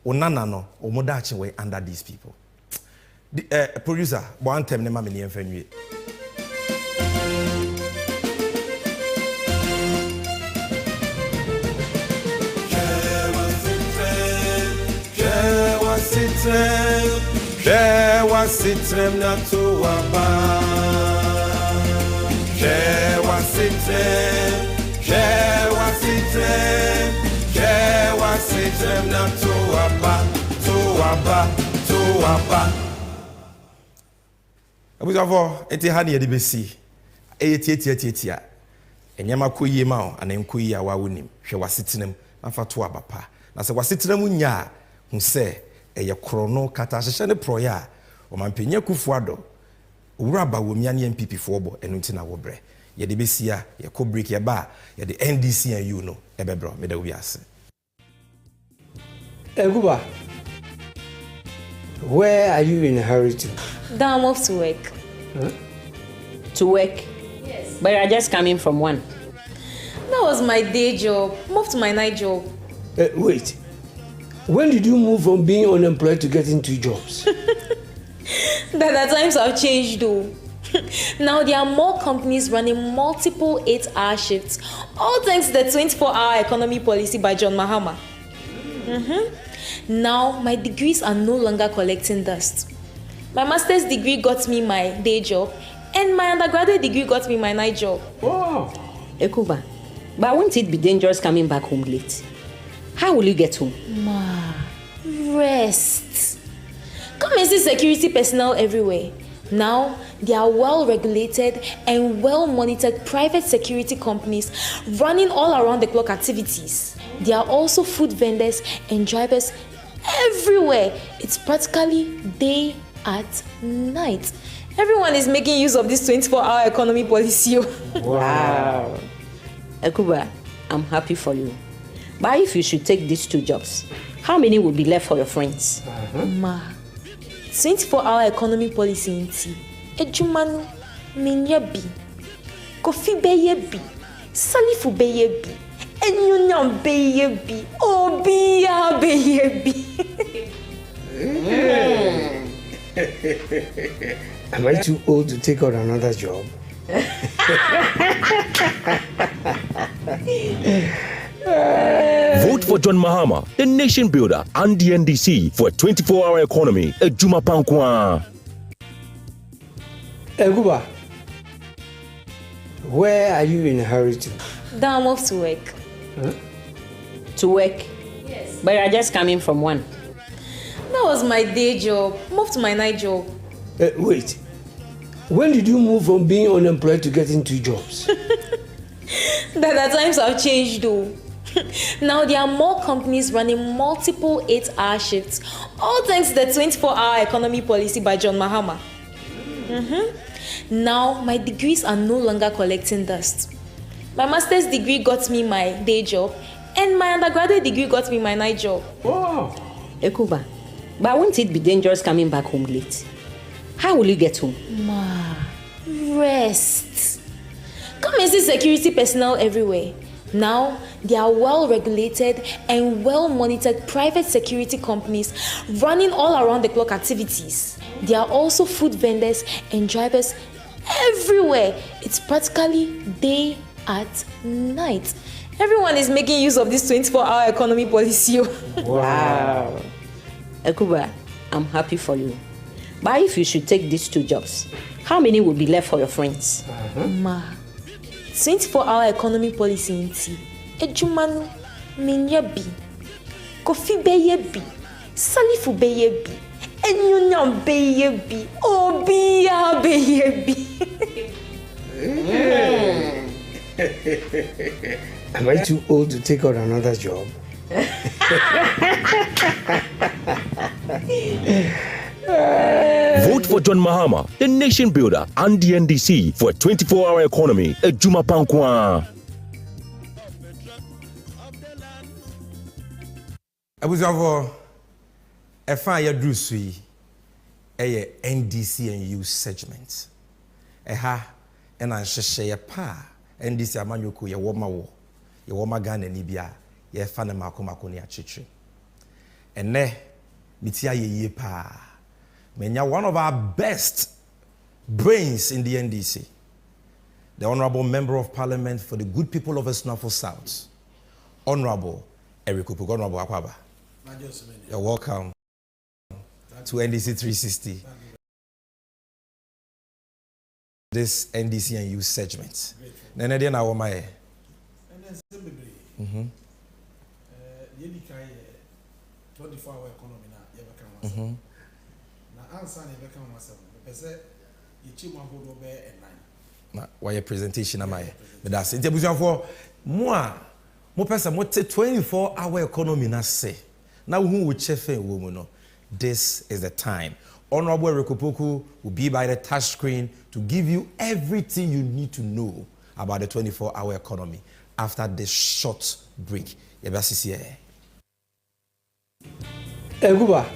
onana no omo daache we under these people. The producer, one time, Mama ni enfenwe. Je wasitrem na tuwaba. Je wasitrem na tuwaba. Abuzavo enti hani yede besi eyetie enyama koyie ma o anenkoyi a wawonim hwe wasetenam afa to abapa na se wasetenam nya hu se eye krono kata hyehye ne proya o mampenya kufuado owura ba wo mia ne MPP fo obo enu nti na wo bre yede besi a ye ko break ye ba yede NDC and you know ebebro me da wi ase. Eguba, where are you in a hurry to? Now I'm off to work. Huh? To work? Yes. But you're just coming from one. That was my day job. I'm off to my night job. Wait. When did you move from being unemployed to getting 2 jobs? That times have changed though. Now there are more companies running multiple 8-hour shifts, all thanks to the 24-hour economy policy by John Mahama. Now my degrees are no longer collecting dust. My master's degree got me my day job, and my undergraduate degree got me my night job. Wow. Ekuba, but won't it be dangerous coming back home late? How will you get home? Ma, rest. Come and see security personnel everywhere. Now, there are well-regulated and well-monitored private security companies running all around the clock activities. There are also food vendors and drivers everywhere. It's practically day at night. Everyone is making use of this 24-hour economy policy. Wow. Ekuba, I'm happy for you. But if you should take these 2 jobs, how many will be left for your friends? Ma, 24-hour economy policy inti. Ejumanu minyabi. Kofi beyebi. Salifu beyebi. Enyunyam beyebi. Obiya beyebi. Am I too old to take on another job? Vote for John Mahama, the nation builder, and the NDC for a 24-hour economy. Ejuma Pankwa. Eguba, where are you in a hurry to? Now I'm off to work. Huh? To work? Yes. But you're just coming from one. That was my day job. I'm off to my night job. Wait. When did you move from being unemployed to getting 2 jobs? That times have changed though. Now there are more companies running multiple 8-hour shifts, all thanks to the 24-hour economy policy by John Mahama. Now my degrees are no longer collecting dust. My master's degree got me my day job, and my undergraduate degree got me my night job. Wow. Ekuba, but won't it be dangerous coming back home late? How will you get home? Ma, rest. Come and see security personnel everywhere. Now, there are well-regulated and well-monitored private security companies running all around the clock activities. There are also food vendors and drivers everywhere. It's practically day at night. Everyone is making use of this 24-hour economy policy. Wow. Ekuba, I'm happy for you. But if you should take these 2 jobs, how many will be left for your friends? Ma, 24-hour economy policy inti. Ejumanu, minyabi. Kofi beyebi. Salifu beyebi. Enyunyam beyebi. Obiya beyebi. Am I too old to take on another job? Vote for John Mahama, the nation builder, and the NDC for a 24-hour economy. Ejuma Pankwa. Abuzavo, efa ya drusui, NDC and youth segment. Eha, ena sheshe ya pa, NDC amanyoko ya woma wo, ya woma gane nibia, ya fane mako ni achichi. Ene, mitia ye pa. Menya, one of our best brains in the NDC, the Honorable Member of Parliament for the good people of Esnafo South, Honorable Eric Upugo. Honorable Akwaba. You're welcome to NDC 360. This NDC and youth segment. Nene na womae. 24-hour economy na yebeka wasa. Na ansa na yebeka wasa. Pese yichi mahodo be enan. Na why presentation am I? But that's it. For moi, mo pese mo 24-hour economy na say. Now who will chefe wo no? This is the time. Honorable Rekopoku will be by the touch screen to give you everything you need to know about the 24-hour economy after this short break. Yebasisi here. Ekuba.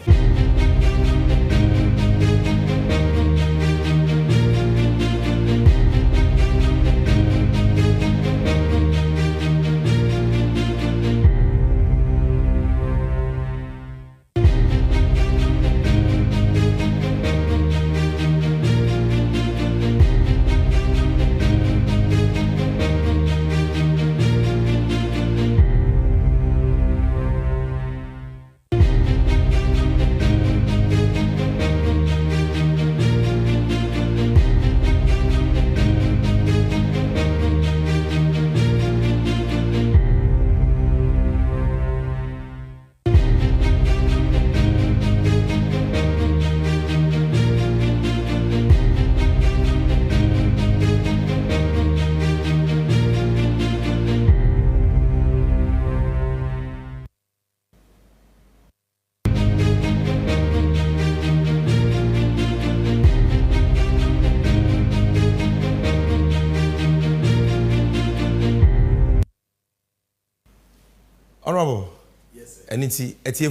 Honorable. Yes, sir. And it's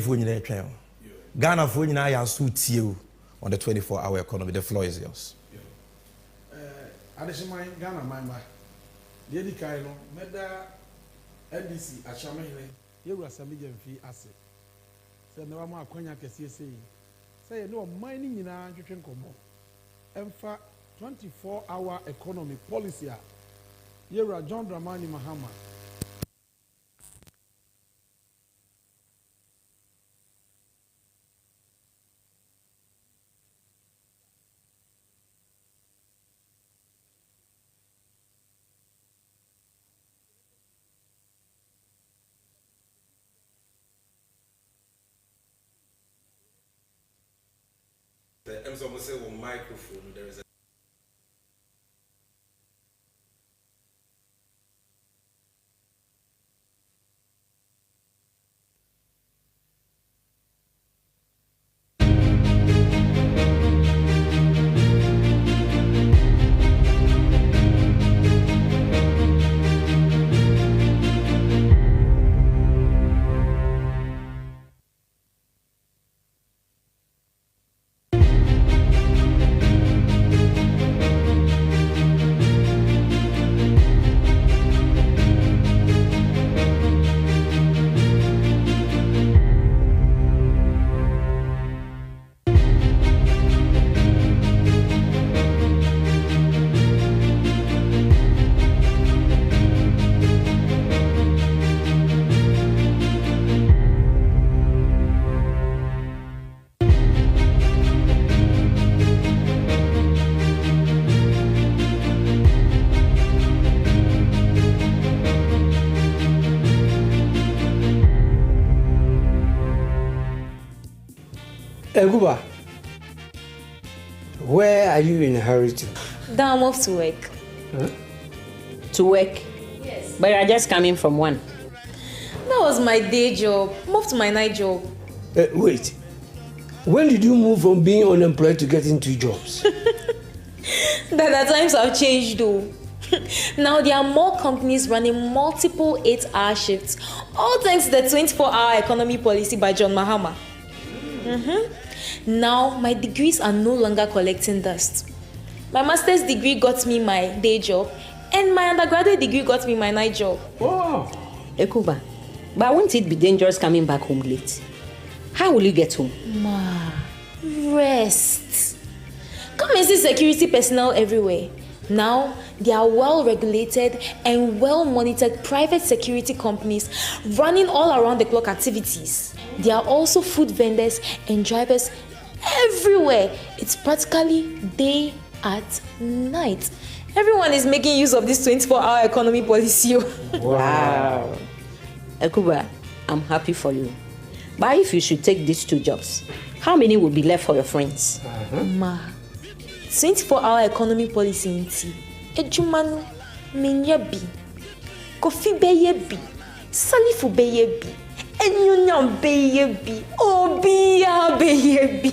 for you there. Ghana for you now you on the 24-hour economy. The floor is yours. Additional Ghana member. The NDC no meda NDC achamehele. Yewura Sammy Gyamfi ase. Say na ma akwanya kese sei. Say no mining nyina twetwe nkomo. Emfa 24-hour economy policy a Yewura John Dramani Mahama. I'm almost saying one microphone. There is a Eguba, where are you in a hurry to? Now I'm off to work. Huh? To work? Yes. But you're just coming from one. That was my day job. Move to my night job. Wait. When did you move from being unemployed to getting 2 jobs? The times have changed though. Now there are more companies running multiple 8-hour shifts, all thanks to the 24-hour economy policy by John Mahama. Now my degrees are no longer collecting dust. My master's degree got me my day job, and my undergraduate degree got me my night job. Wow. Ekuba, but won't it be dangerous coming back home late? How will you get home? Ma, rest. Come and see security personnel everywhere. Now, there are well-regulated and well-monitored private security companies running all around the clock activities. There are also food vendors and drivers everywhere. It's practically day at night. Everyone is making use of this 24-hour economy policy. Wow. Ekuba, I'm happy for you. But if you should take these 2 jobs, how many will be left for your friends? Ma, 24-hour economy policy inti. Ejumanu menyabi. Kofi beyebi. Salifu beyebi. Enyunyam beyebi. Obiya beyebi.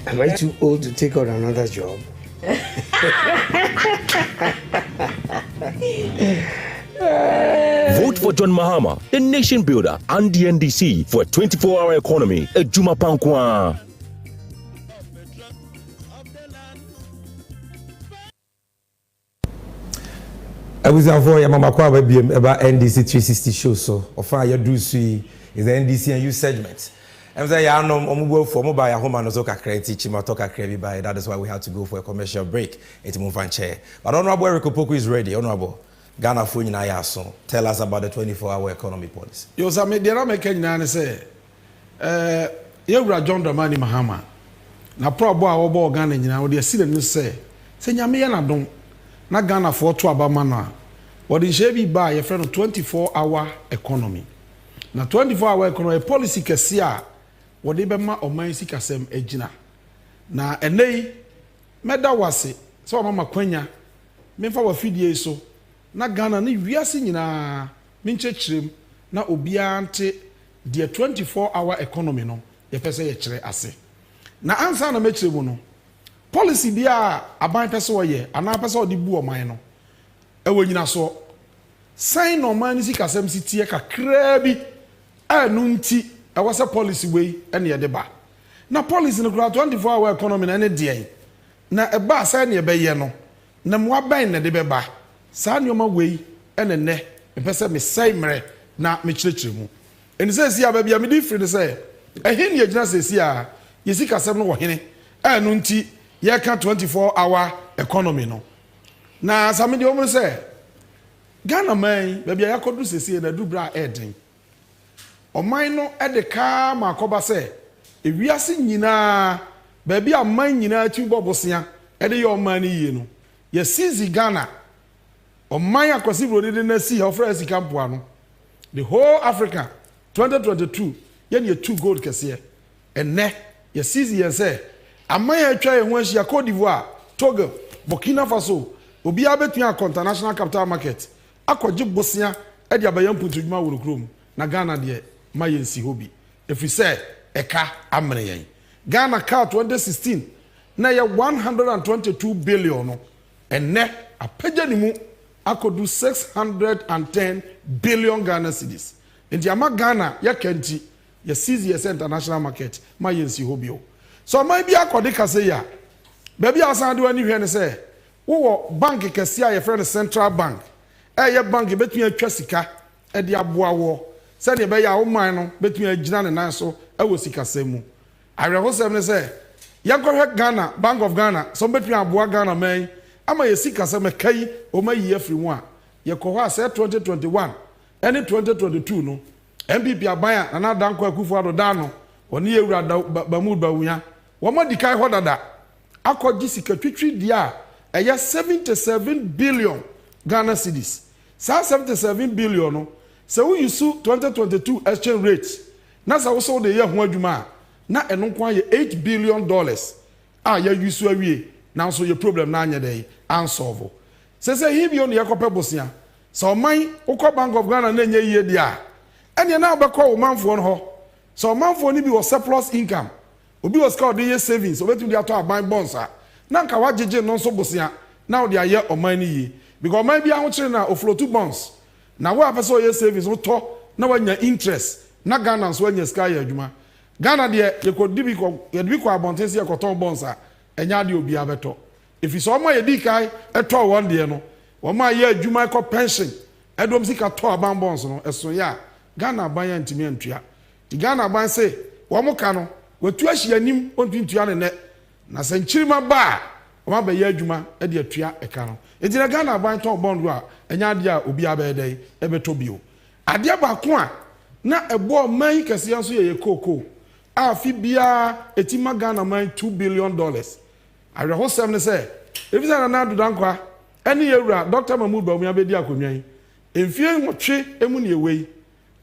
Am I too old to take on another job? Vote for John Mahama, the nation builder, and the NDC for a 24-hour economy. Ejuma Pankwa. I was avoid Mama Kwa about NDC 360 show. So, often you do see is the NDC and you segment. I'm saying, I know I'm for mobile home and also teaching my talk by. That is why we have to go for a commercial break. It's move and chair. But Honorable Eric Opoku is ready. Honorable Ghana Phone in Ayaso. Tell us about the 24-hour economy policy. Yo, Sammy Gyamfi say, John Dramani Mahama. Na probo a obo Ghana nyina wo de sire no say nyame ya na don na Ghana for to abama no a wo de hye bi ba ye friend 24-hour economy. Na 24-hour economy policy kese a wo de be ma oman sikasem agina. Na enei meda wase so mama kwanya memfa wa fidie so na Ghana ne wiase nyina minchechirem na obia ante the 24-hour economy no ye pese ye kire ase. Na ansa na mechire mu no policy bia aban pese wo ye ana pese wo di bu oman no ewo nyina so sign no man si kasem si tie kakra bi anu nti ewo se policy we ene ye de ba na policy no 24-hour economy na ene de na eba sign ne be ye no na mo aban na de be ba sa nyoma we ene ne pese me sai mre na mechire mu eni se si aba bia me di free ne se ehin ye gina se si a yesi kasem no wo hene anu nti ye ka 24-hour economy no na Sammy de omo se Ghana man bia ya kodu sesi na dubra eden oman no ede ka makoba se ewiase nyina bia aman nyina ti bobosia ede ye oman ni ye no ye seize Ghana oman akosi bro de na si ofra sika mpoa no the whole Africa 2022 ye ne 2 gold kese enne ye seize ye se aman atwa ye ho ahia Cote d'Ivoire Togo Burkina Faso obi abetua international capital market akwaje bosia e dia bayam putudwuma worokrom na Ghana de mayensi hobi efise eka amene yen Ghana car 2016 na ye 122 billion no enne apagya ni mu akodu 610 billion Ghana cedis enti ama Ghana ya kanti ye seize ye international market mayensi hobi o so man bi akode kase ya baby asan de wani hwe ne se wo bank kase a ye friend central bank ye bank betun atwa sika e de aboa wo se ne be ya wo man no betun agina ne nan so e wo sika semu areho sem ne se ye kohwe Ghana Bank of Ghana so betun aboa Ghana man ama ye sika sem kai o ma yi afri mu a ye kohwa se 2021 ene 2022 no MPP aban na danko akufo ado da no woni ewura bamud bawunya wo ma dikai hodada akodi sika twitwi dia eye 77 billion Ghana cedis sa 77 billion no So we use 2022 exchange rate. Na sa wo so de ye ho adwuma na eno kwa ye $8 billion. Ya use awie. Na so ye problem na anya dey unsolve. Say he bi on ye kope bosia. So man ukọ Bank of Ghana na nye yie dia. Ene na obekọ wo manfo no ho. So manfo ni bi was surplus income. Obi was called the savings. Obetu dia to aban bonds a. Na nka wajeje no so bosia. Na de aye oman ni yi. Because man bi ahokire na oflotu bonds. Na wo apese oye savings wo to na wanya interest. Na Ghana so wanya sky adwuma. Ghana de ye ko dibi ko abontense ye ko ton bonds a. Enya de obi abeto. If you saw my edikai eto one day no. Wo ma ye adwuma ko pension. Edom sika to aban bonds no. Eso ya. Ghana ban ya ntimi antua. Di Ghana ban say wo mo ka no. Watu ahia nim ontuntua ne ne. Na sanchirima ba o ba ye adwuma e de atua e ka no. Ejina Ghana ban ton bond a enya de a obi abedai e beto bio. Ade ba ko a na ebo man kase anso ye koko. A fi bia etima Ghana man $2 billion. Awe ho sem ne say if say na do dankwa ene yewura Dr. Mahmoud Bawumia abedi akonwan. Emfie nwotwe emu ne ewei.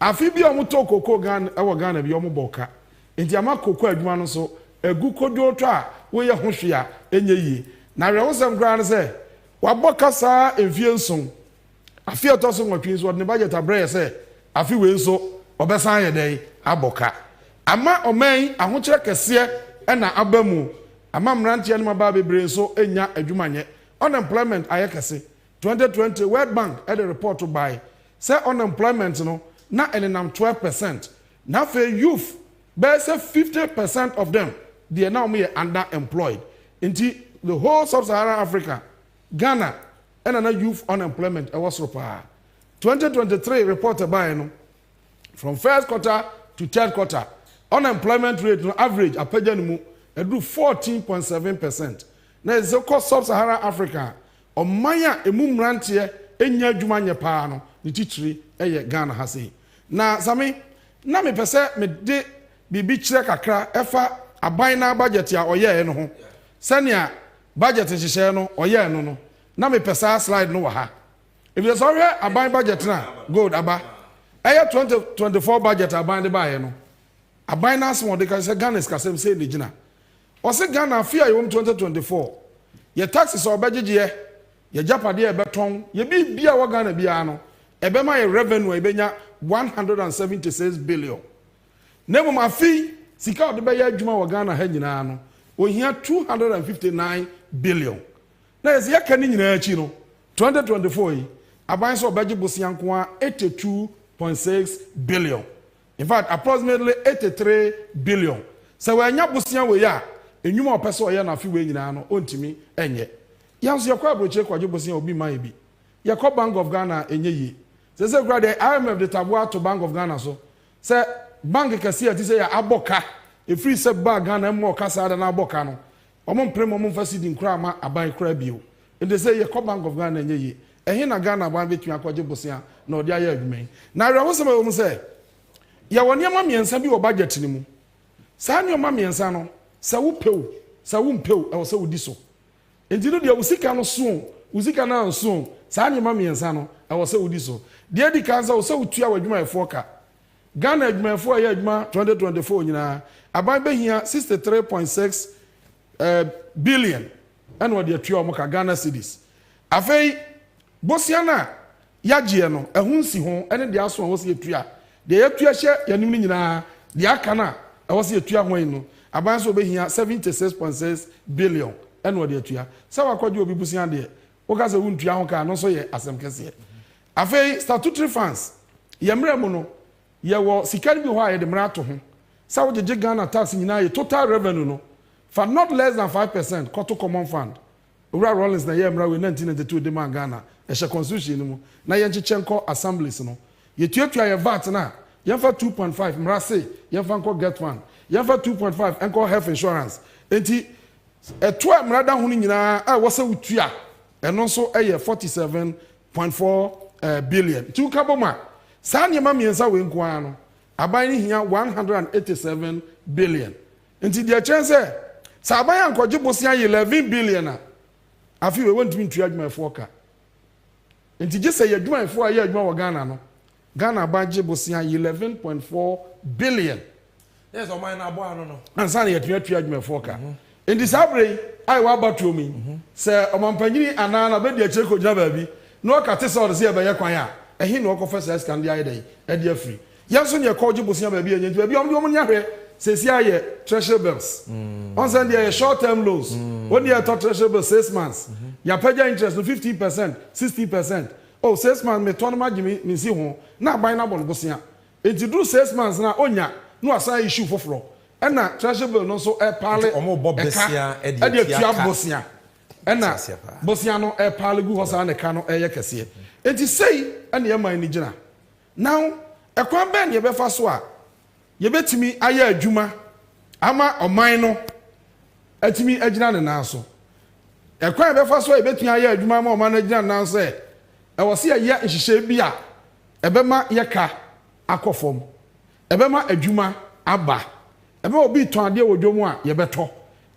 Afi bia omo to koko Ghana e wo Ghana bia omo boka. Enti ama koko adwuma no so egu kodo to a wo ye ho hwe a enye yi. Na awe ho sem gra ne say waboka sa emfie nson. Afi otoso nwotwe so ne budget abrɛ say afi we nso obesan ye dai aboka. Ama oman ahokire kese na abamu ama mrantie no maba bebre so enya adwumanye unemployment ayekese 2020 World Bank at the report by say unemployment no na enenam 12%. Na for youth be say 50% of them they are now underemployed. Inti the whole sub-Saharan Africa, Ghana and na youth unemployment was ropa 2023 reported by no from first quarter to third quarter unemployment rate no average apajanumu edu 14.7%. Na is called sub-Saharan Africa omanya emumrantie enya adwuma nye pa no ni titiri eye Ghana ha sei. Na sami na me pese me de bibi kire kakra efa aban na budget ya oye no ho. Sania budget hihye no oye no no. Na me pese slide no wa ha. If you sorry aban budget na good aba. Eye 2024 budget aban de ba ye no. Aban na asmo de ka say Ghana is kasem say de gina. O say Ghana fear you 2024. Your taxes obegege ye japade e beton ye bia wa Ghana bia no e be ma ye revenue e benya 176 billion. Nemo ma fi sika de be ya adwuma wa Ghana ha nyina no ohia 259 billion. Na ye ya kan nyina achi no 2024 yi aban so obege bosianko a 82.6 billion. In fact, approximately 83 billion. So when you busian we ya, enwuma opese oya na fi we nyina no ontimi enye. Yanso yakwa broche kwaje busian obi man bi. Yakwa Bank of Ghana enye yi. Say grade IMF the tabua to Bank of Ghana so. Say bank kase ati say ya aboka. E free say ba Ghana mo kasa da na aboka no. Omo prem omo fasidi nkra ma aban kra bio. And they say yakwa Bank of Ghana enye yi. Ehe na Ghana ban betu akwaje busian na odi aye adwuma. Na rewo se mo say ya woniama miensa bi wo budget ni mu. Sa nioma miensa no, sa wo pew, sa wo mpew, e wo sa wo di so. Enti no de usika no so, usika na so, sa nioma miensa no, e wo sa wo di so. De di kanza wo sa wo tua wadwuma efo ka. Ghana adwuma efo ya adwuma 2024 nyina, aban behia 63.6 billion. And what de tua mo ka Ghana cedis. Afei bosia na yagie no, ehun si ho, ene de aso wo se tua. De yatua hye yanim ni nyina, de aka na e wo se yatua hwan no. Aban so behia 76.6 billion. And what de yatua. Sa wakwaje obi busia de. Wo ka se wuntua ho ka no so ye asem kese. Afei statutory funds. Yemre mu no, ye wo sikari bi ho a ye de mra to ho. Sa wo jeje Ghana tax nyina ye total revenue no for not less than 5% koto common fund. Ura Rollins na ye mra we 1992 de man Ghana. E she constitution mu. Na ye nchichenko assemblies no. Ye tuatua ye VAT na yemfa 2.5 mra say yemfa nko get one yemfa 2.5 enko health insurance enti eto mra da ho nyina a wo se wutua eno so eye 47.4 billion tu kaboma sa nyema miensa we nko ano aban ni hia 187 billion enti de chance sa aban ankoje bosia 11 billion a afi we wantumi ntua adwuma efo ka enti je se ye adwuma efo a ye adwuma wo Ghana no Ghana budget bosia 11.4 billion. Yes, o man abo ano no. Ansa na yetua adwuma foka. In this abre I wa bato mi. Say o mampanyini ana na be de akire ko gina baabi. No ka te say o de say e be ye kwan a. Ehi na o ko first scan dey dey. E dey free. Yanso ne ko gye bosia baabi enye baabi om nya hwe. Sesi aye treasury bills. On send there short term loans. When you talk treasury bills 6 months. Ya pay interest no 50%, 60%. Oh 6 months me turn ma gimi me si ho. Na buy na bon bosia. Enti do 6 months na onya no assign issue foforo. E na treasury bill no so e pale omo bob besia e de tua bosia. E na bosia no e pale gu hosa na ka no e ye kese. Enti sei e na e man ni gina. Now e kwan ben ye be fa so a yebetimi aye adwuma ama oman no atimi agina ne nanso ekwan befa so yebetimi aye adwuma ama oman no agina nanso e wose ye nhihye bi a ebema yeka akofom ebema adwuma aba ebema obi ton ade wodwomu a yebeto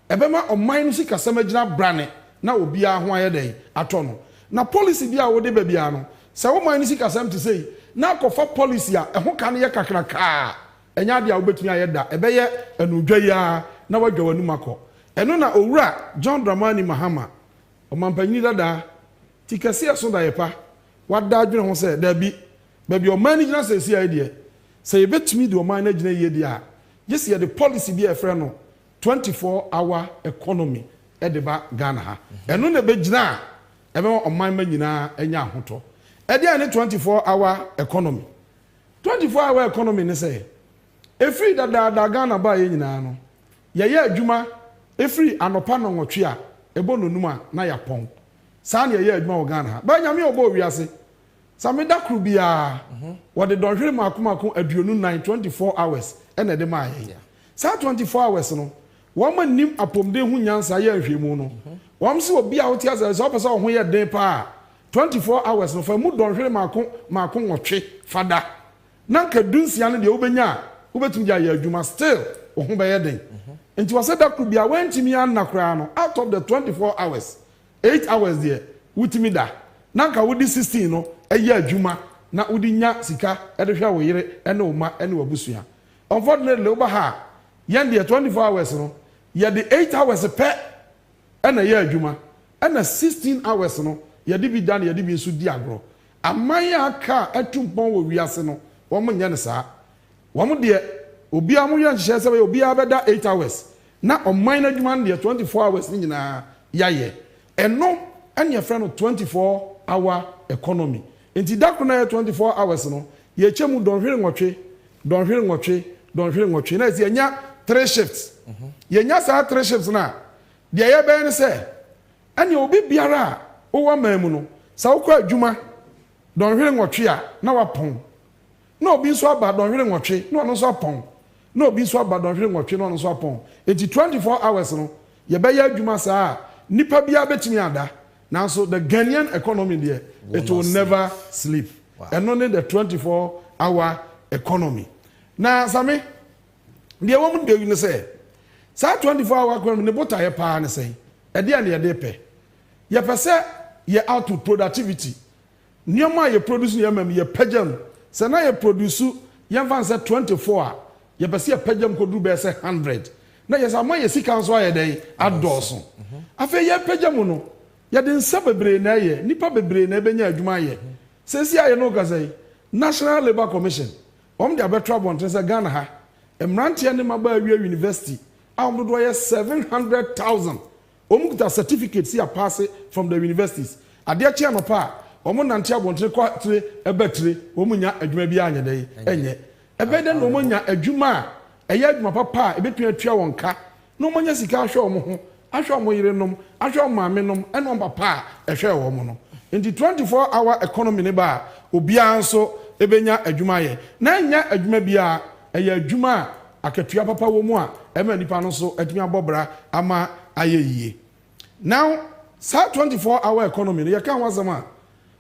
ebema oman no sikasam agina brane na obi a ho aye den ato no na policy bi a wode ba bia no se wo man no sikasam te sei na akofa policy a eho ka ne ye kakraka enya dia obetumi ayeda ebeye enudwa ya na wadwa wanu makọ eno na owura John Dramani Mahama omampanyi dada tikase eso da yepa wada adwene ho se da bi o management say si idea say ebetumi de o management ye dia yes ye the policy bi e frɛ no 24-hour economy e de ba Ghana ha eno na be gina ebe o man manyina enya ahoto e dia ne 24-hour economy 24-hour economy ne say efiri da Ghana ba ye nyina no ye adwuma efiri anopa no nwotwe a ebo nonum a na ya pon saa na ye adwuma wo Ghana ha ba nyame obo wiase sameda kru bia wo de donhwere makomako aduonu 24 hours ene de ma ye saa 24 hours no wo ma nim apomde hu nyansa ye ahwemu no wo mse obi a wotia so opese wo ho ye den pa 24 hours no fa mu donhwere mako nwotwe fada na nka dunsia no de obenya ubetumi ja ya adwuma still ohun be yeden enti wase da kru bia wantimi anakra no out of the 24 hours 8 hours there wutimi da nanka wudi 16 no eya adwuma na wudi nya sika ede hwa wo yire ene oma ene wabusua unfortunately oba ha yende 24 hours no ya the 8 hours pe ene ya adwuma ene 16 hours no ya di bi dan ya di bi nso di agro amanya aka atumpon wo wiase no wo mo nya ne saa wamu de obi amu yan hye se obi abeda 8 hours na oman na dwuma de 24 hours ni nyina yaye eno ene ye friend 24-hour economy enti dakro na 24 hours no ye chemu donhwere nwotwe na ezi nya 3 shifts ye nya sa 3 shifts na de ye be ne se ene obi biara o wa mamu no sa wokọ adwuma donhwere nwotwe a na wapon no obi nso aba donhwere nwotwe no no so apon no obi nso aba donhwere nwotwe no no so apon enti 24 hours no ye be ya adwuma saa nipa bia betimi ada nanso the Ghanaian economy there it will never sleep and only the 24-hour economy na sami de wo mu de wi ne say saa 24-hour economy ne bota ye pa ne say e de ne de pe ye pese ye output productivity nioma ye produce ye mam ye pagam se na ye produce ye van say 24 a ye pese ye pagam ko du be say 100 na ye sa mo ye sika so aye dey adoso afa ye pagam no ye de nsa bebre na ye nipa bebre na benya adwuma ye se si aye no ka say National Labour Commission de abetra bonte say Ghana ha emrante ne maba awie university do 700,000 kuta certificate si a pass from the universities ade che no pa nante abonte kwatre ebetre nya adwuma bi anya dey enye ebede no nya adwuma eye adwuma papa ebetua atua wonka no nya sika ahwe ho ahwe mo yirenom ahwe maamenom eno papa ehwe wo mo no in the 24-hour economy ne ba obia nso ebenya adwuma ye na nya adwuma bia eye adwuma akatua papa wo mu a ema nipa no so atumi abobra ama ayeyie now sa 24-hour economy ye kan wazama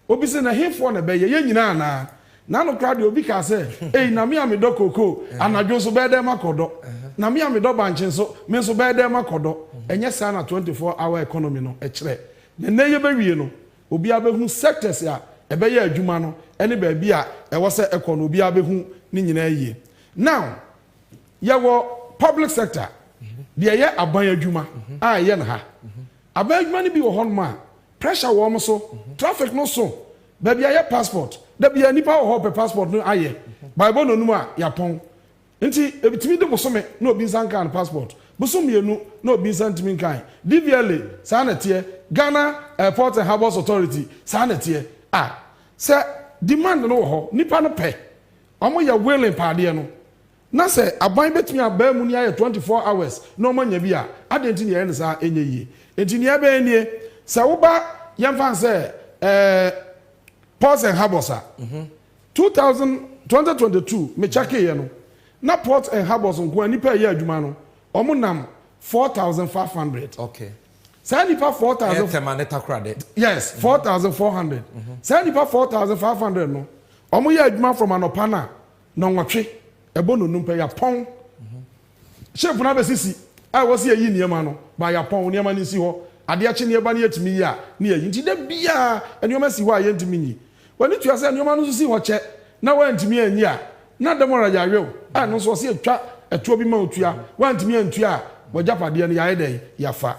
obi se na hefo na be ye nyina na no crowd obi ka se na me amedo koko anadwo so be dem akodo na me amedo banche so me so be dem akodo enye sa na 24-hour economy no e kire na ye be wie no obi abehu sectors ya ebe ya adwuma no ene ba bia e wo se ekono obi abehu ni nyina yie now yawo public sector de ye aban adwuma a ye na ha aban adwuma ni bi wo hon ma pressure wo mo so traffic no so ba bia ye passport da bia nipa wo ho pe passport no aye bible no numa ya pon nti ebitimi de bosome na obi nsanka passport bosomienu na obi nsantimi nkan DVLA sanete Ghana Airport and Harbours Authority sanete se demand no ho nipa no pe omo ya willing paade no na se aban betimi aba mu ni aye 24 hours na omo nya bi a adenti ne ye sa enye yi enti ne aba enie se wo ba yemfa se Ports and Harbours 2022 me chake ye no na Ports and Harbours nko nipa ye adwuma no omo nam 4,500. Okay. Say nipa 4,000. Yes, 4,400. Say nipa 4,500 no. Omo ye adwuma from anopana na nwotwe ebo no numpa ya pon. Chef na be sisi. I was here yi niema no ba ya pon niema ni si ho. Ade a che ne ba na yetimi yi a na yi nti da bia enioma si ho a ye ntimi yi. Wani tu ase enioma no si ho che na wa ntimi anyi a na demora ya wew. A no so se atwa etuo bi ma otua wa ntimi antua a wajapade no yae dey yafa.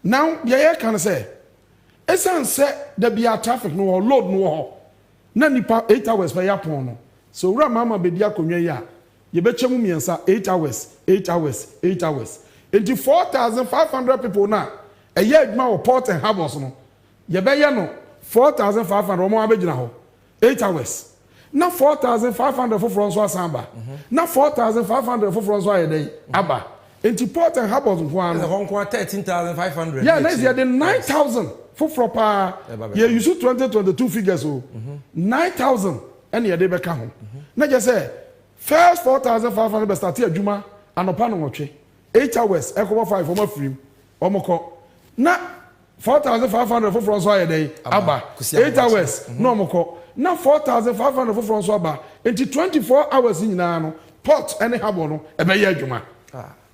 Now ye can say esan se da bia traffic no load no ho na nipa 8 hours per yapon no. So wura mama be dia konwa yi a ye be chemu miensa 8 hours 8 hours 8 hours. Into 4,500 people na a year adwuma wo Port and Harbours no ye be ye no 4,500 omo abegina ho 8 hours. Na 4,500 for France asamba. Na 4,500 for France ayedey aba. Into Port and Harbours nkwano. The Hong Kong 13,500. Yeah, next year the 9,000 for proper. Yeah, you shoot 2022 figures oh. 9,000 and ye dey be ka ho. Na just say first 4,500 be start adwuma anopa no nwotwe. 8 hours ekobo 5 for my free. Omoko. Na 4,500 for France ayedey aba. 8 hours no omoko. Na 4,500 for France aba. Into 24 hours nyina no Port and Harbour no e be ye adwuma.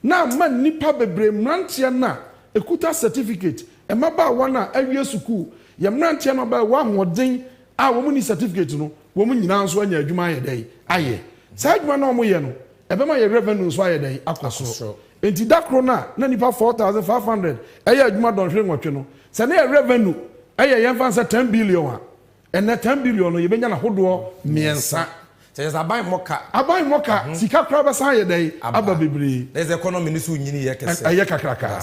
Na man nipa bebre mrantia na ekuta certificate e maba wana awie school ye mrantia no ba wa hoden a wo mu ni certificate no wo mu nyina nso anya adwuma aye dai aye sa adwuma na wo ye no e be ma ye revenue so aye dai akoso enti dakro na nipa 4,500 e ye adwuma don hwe nwotwe no se na ye revenue e ye yemfa 10 billion a e na 10 billion no ye benya na hodo miensa. There's a buy moka. Sika kraba san ye dey aba bebre. There's economy ni so nyini ye kese. Aye kakraka.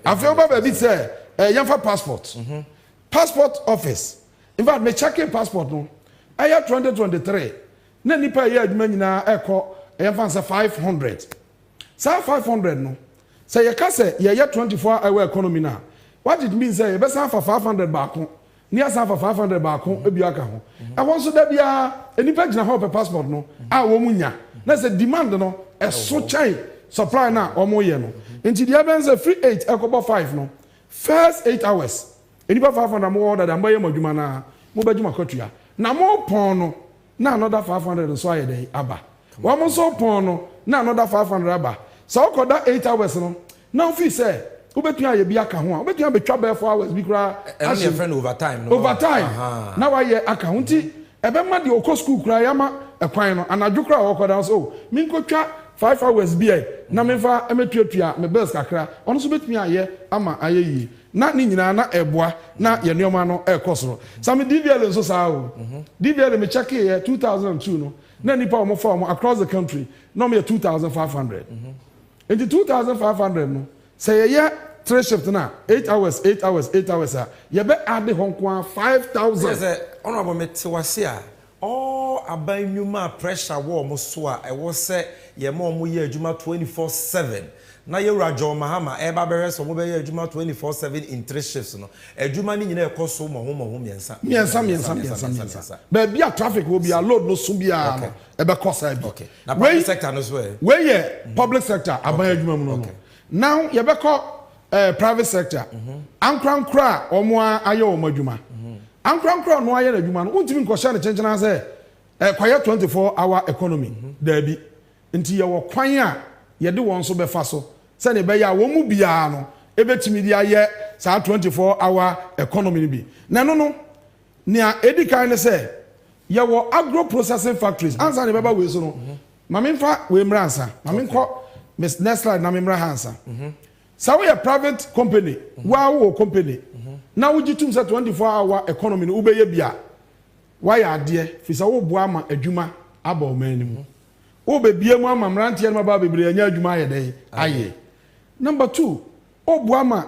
Afio ba be say yemfa passport. Passport office. In fact me checking passport no. Aye 2023. Na nipa ye adwuma nyina ekọ yemfa say 500. Say 500 no. Say ye ka say ye 24 hour economy na. What it means say ye be san for 500 back. Ni asa for 500 back ebi aka ho. E won so da bia enipa gina ho pe passport no a wo munya na say demand no e so chai supply na o mo ye no enti dia ben say free 8 ekobo 5 no first 8 hours enipa 500 mo order da mbaye madwuma na mo badwuma kotua na mo pon no na another 500 so aye dey aba wo mo so pon no na another 500 aba so okoda 8 hours no na fi say ubetua ye bi aka ho a ubetua betwa be 4 hours bi kra and your friend overtime no overtime na wa ye aka ho nti ebe ma de okọ school kra ya ma ekwan no anadwo kra okoda so mi nkotwa 5 hours bi na me fa emetuatua me bills kakra ono so betumi aye ama aye yi na ni nyina na eboa na ye neoma no ekosoro Sammy DVL so sa o DVL me check here 2002 no na nipa o mo form across the country no me 2,500 in the 2,500 no say ye 3 shift na 8 hours 8 hours 8 hours ye be add Hong Kong 5,000 yes honorable metewase a all abanyuma pressure wo mo so a e wo se ye mo ye adwuma 24/7 na ye rajo mahama e ba bere so mo be ye adwuma 24/7 in 3 shifts no adwuma ni nyina e koso mo ho miensa ba bia traffic will be a load no so bia no e be kosa bi okay na public sector no so we ye public sector aban adwuma mu no now ye be ko private sector ankrankra omo aye omo adwuma ankrankra no aye adwuma no untimi nkosha ne chenchena say kwaya 24-hour economy dabi nti ye wo kwan a ye de won so be fa so se ne be ya wo mu bia no ebetimi dia ye sa 24-hour economy bi na no nia edi kan ne say ye wo agro processing factories ansa ne baba we so no mamemfa we mra ansa mamenko Miss Nestle na memra hansa so we a private company wo company na wo gitum say 24-hour economy no ubeye bia why ade fi say wo boa ma adwuma aba o manim wo be bie mu ama mrantie no baba bebre anya adwuma aye dey aye. Number 2, wo boa ma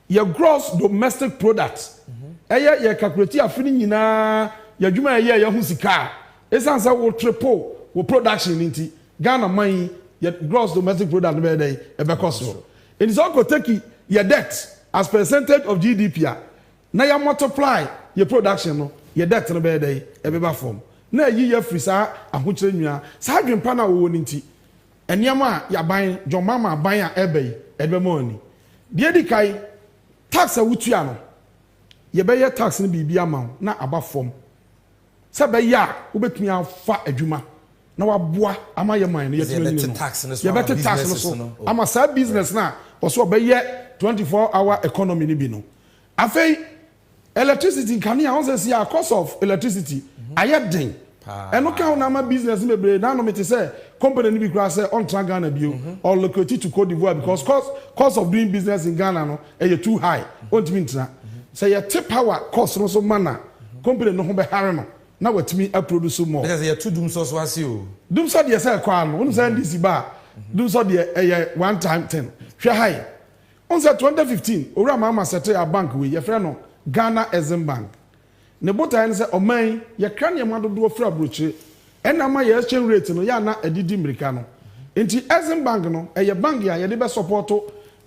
your gross domestic product ye calculate afini nyina ya adwuma ye hu sika esansa wo triple wo production nti Ghana man your gross domestic product be dey e be cost. It is all go take your debt as percentage of GDP na ya multiply your production no your debt no be dey e be ba form na yi ya free sa ahokyere nwua sa adwempa na wo nti eniama ya ban jomama ban a ebe e be mo ni de di kai tax a wutua no ye be ye tax no bibi ama na aba form se be ya obetumi afa adwuma na waboa ama ye man no ye tumi ni ye better tax no so ama sa business na so be ye 24-hour economy ni bi no afei electricity kan ya on say a cost of electricity ayedin eno kan na ma business me bre na no me te say company ni bi kra say on tra Ghana bio or locate to Cote d'Ivoire because cost of doing business in Ghana no e too high on timi ntra say your tip power cost no so mana company no ho be hare no na watimi a produce more because you two doom so wasi o doom so dey say kwa no on say NDC ba doom so dey one time 10 hwe high on say 2015 owura mama settle a bank we ye frɛ no Ghana Exim Bank ne botan say oman ye kra ne madodo fra broche ena ma ye exchange rate no ya na adidi mrika no enti Exim Bank no ye bank ya ye de be support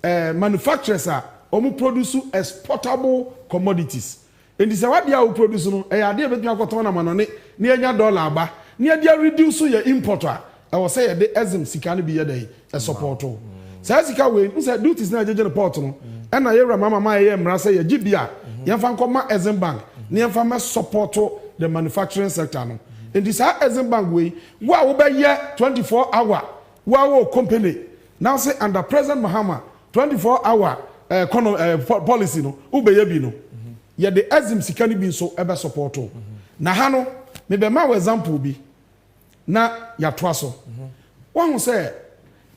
manufacturers a omu produce exportable commodities enti say what dia wo produce no ya de betumi akoton na manone ne anya dollar aba ne dia reduce your importer e wo say ye de Exim sika no bi ye dey support say sika we say duties na jeje report no ena ye wra mama ye mra say ye gibia ye fa nkoma Exim Bank ne ye fa me support the manufacturing sector no enti say Exim Bank we wo be ye 24-hour wo company now say under President Mahama 24-hour policy no ube ye bi no ye the Exim sika ni bi so ebe support na ha no me be ma example bi na ya toa so wo say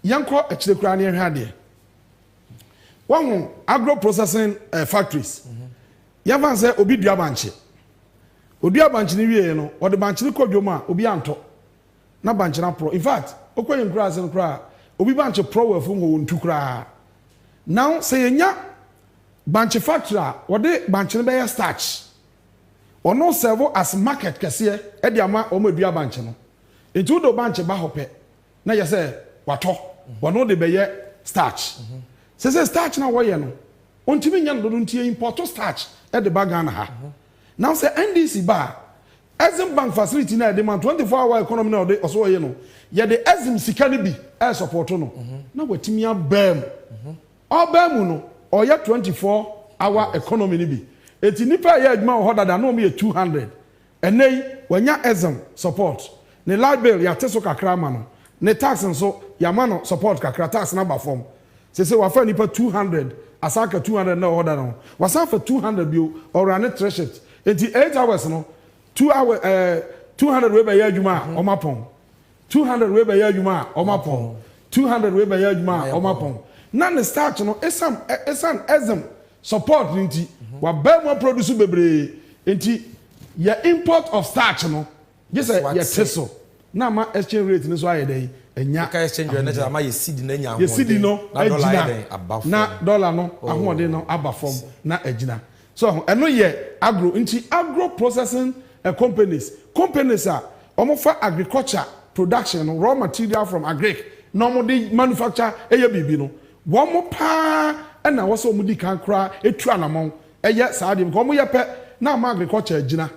yanko akire kura ne hwa de wo agro processing factories yavan say obi dua banche odua banche ni wie no o de banche ni kodwom a obi anto na banche na pro in fact okwenye nkura ase nkura obi banche pro wa fu ho ntu kura now say nya banche factory o de banche ni be starch ono serve as market kese e de ama o ma dua banche no etu do banche ba hope na ye say wato wono de be ye starch say starch na wo ye no ontimi nya no do ntie import starch e de bagana ha now say NDC ba Exim Bank facility na de man 24-hour economy na de oso ye no ye de Exim sika ni bi e support no na watimi abam obam no o ye 24-hour economy ni bi eti nipa ye adwuma ho dada na o me 200 enei wanya Exim support ne light bill ya teso kakra ma no ne tax nso ya ma no support kakra tax na ba form say wa fa nipa 200 asaka 200 na order no wasa fa 200 bio or run treasure enti 8 hours no 2 hours 200 we be ya adwuma o mapon 200 we be ya adwuma o mapon 200 we be ya adwuma o mapon na ne start no esam Exim support nti wa ba mo produce bebre enti ya import of starch no just ya teso na ma exchange rate ni so ayede enya ka exchange rate na ma ye seed na nya ho ye seed no na dollar na dollar no ahode no aba form na agina so eno ye agro nti agro processing companies a omofa agriculture production no raw material from agric no mo dey manufacture eye bibi no wo mo pa na wo so mo di kan kra etu anamon eye saade ko mo ye pe na ma agriculture gina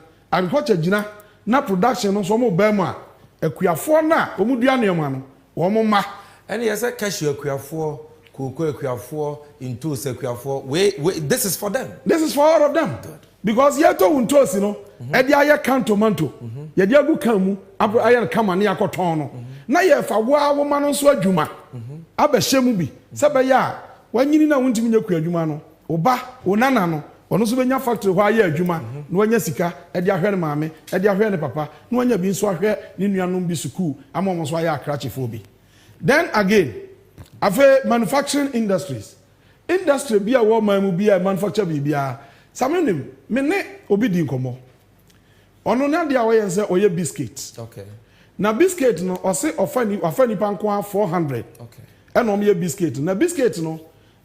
na production no so mo ba mu a akuafo na omu dua ne ma no wo mo ma ene ye say cashew akuafo cocoa akuafo into akuafo we this is for them, this is for all of them. Good. Because ye to untosi no e dia ye can tomato ye dia gu kan mu aye kama ne yakoton no na ye fa wo ma no so adwuma aba hyemu bi se be ya wanyini na wontimi nyaku adwuma no oba onana no ono so benya factory hɔ ayɛ adwuma na wanya sika e de ahwɛ ne maame e de ahwɛ ne papa na wanya bi nso ahwɛ ne nuanom bi school ama mo so ayɛ akrachefo bi. Then again afa manufacturing industries industry bi a wo man mu bi a manufacture bi bia samenim me ne obi di nkomo ono na dia wo yen se oye biscuit. Okay. Na biscuit no ose ofani panko 400. Okay. And omye biscuit na biscuit no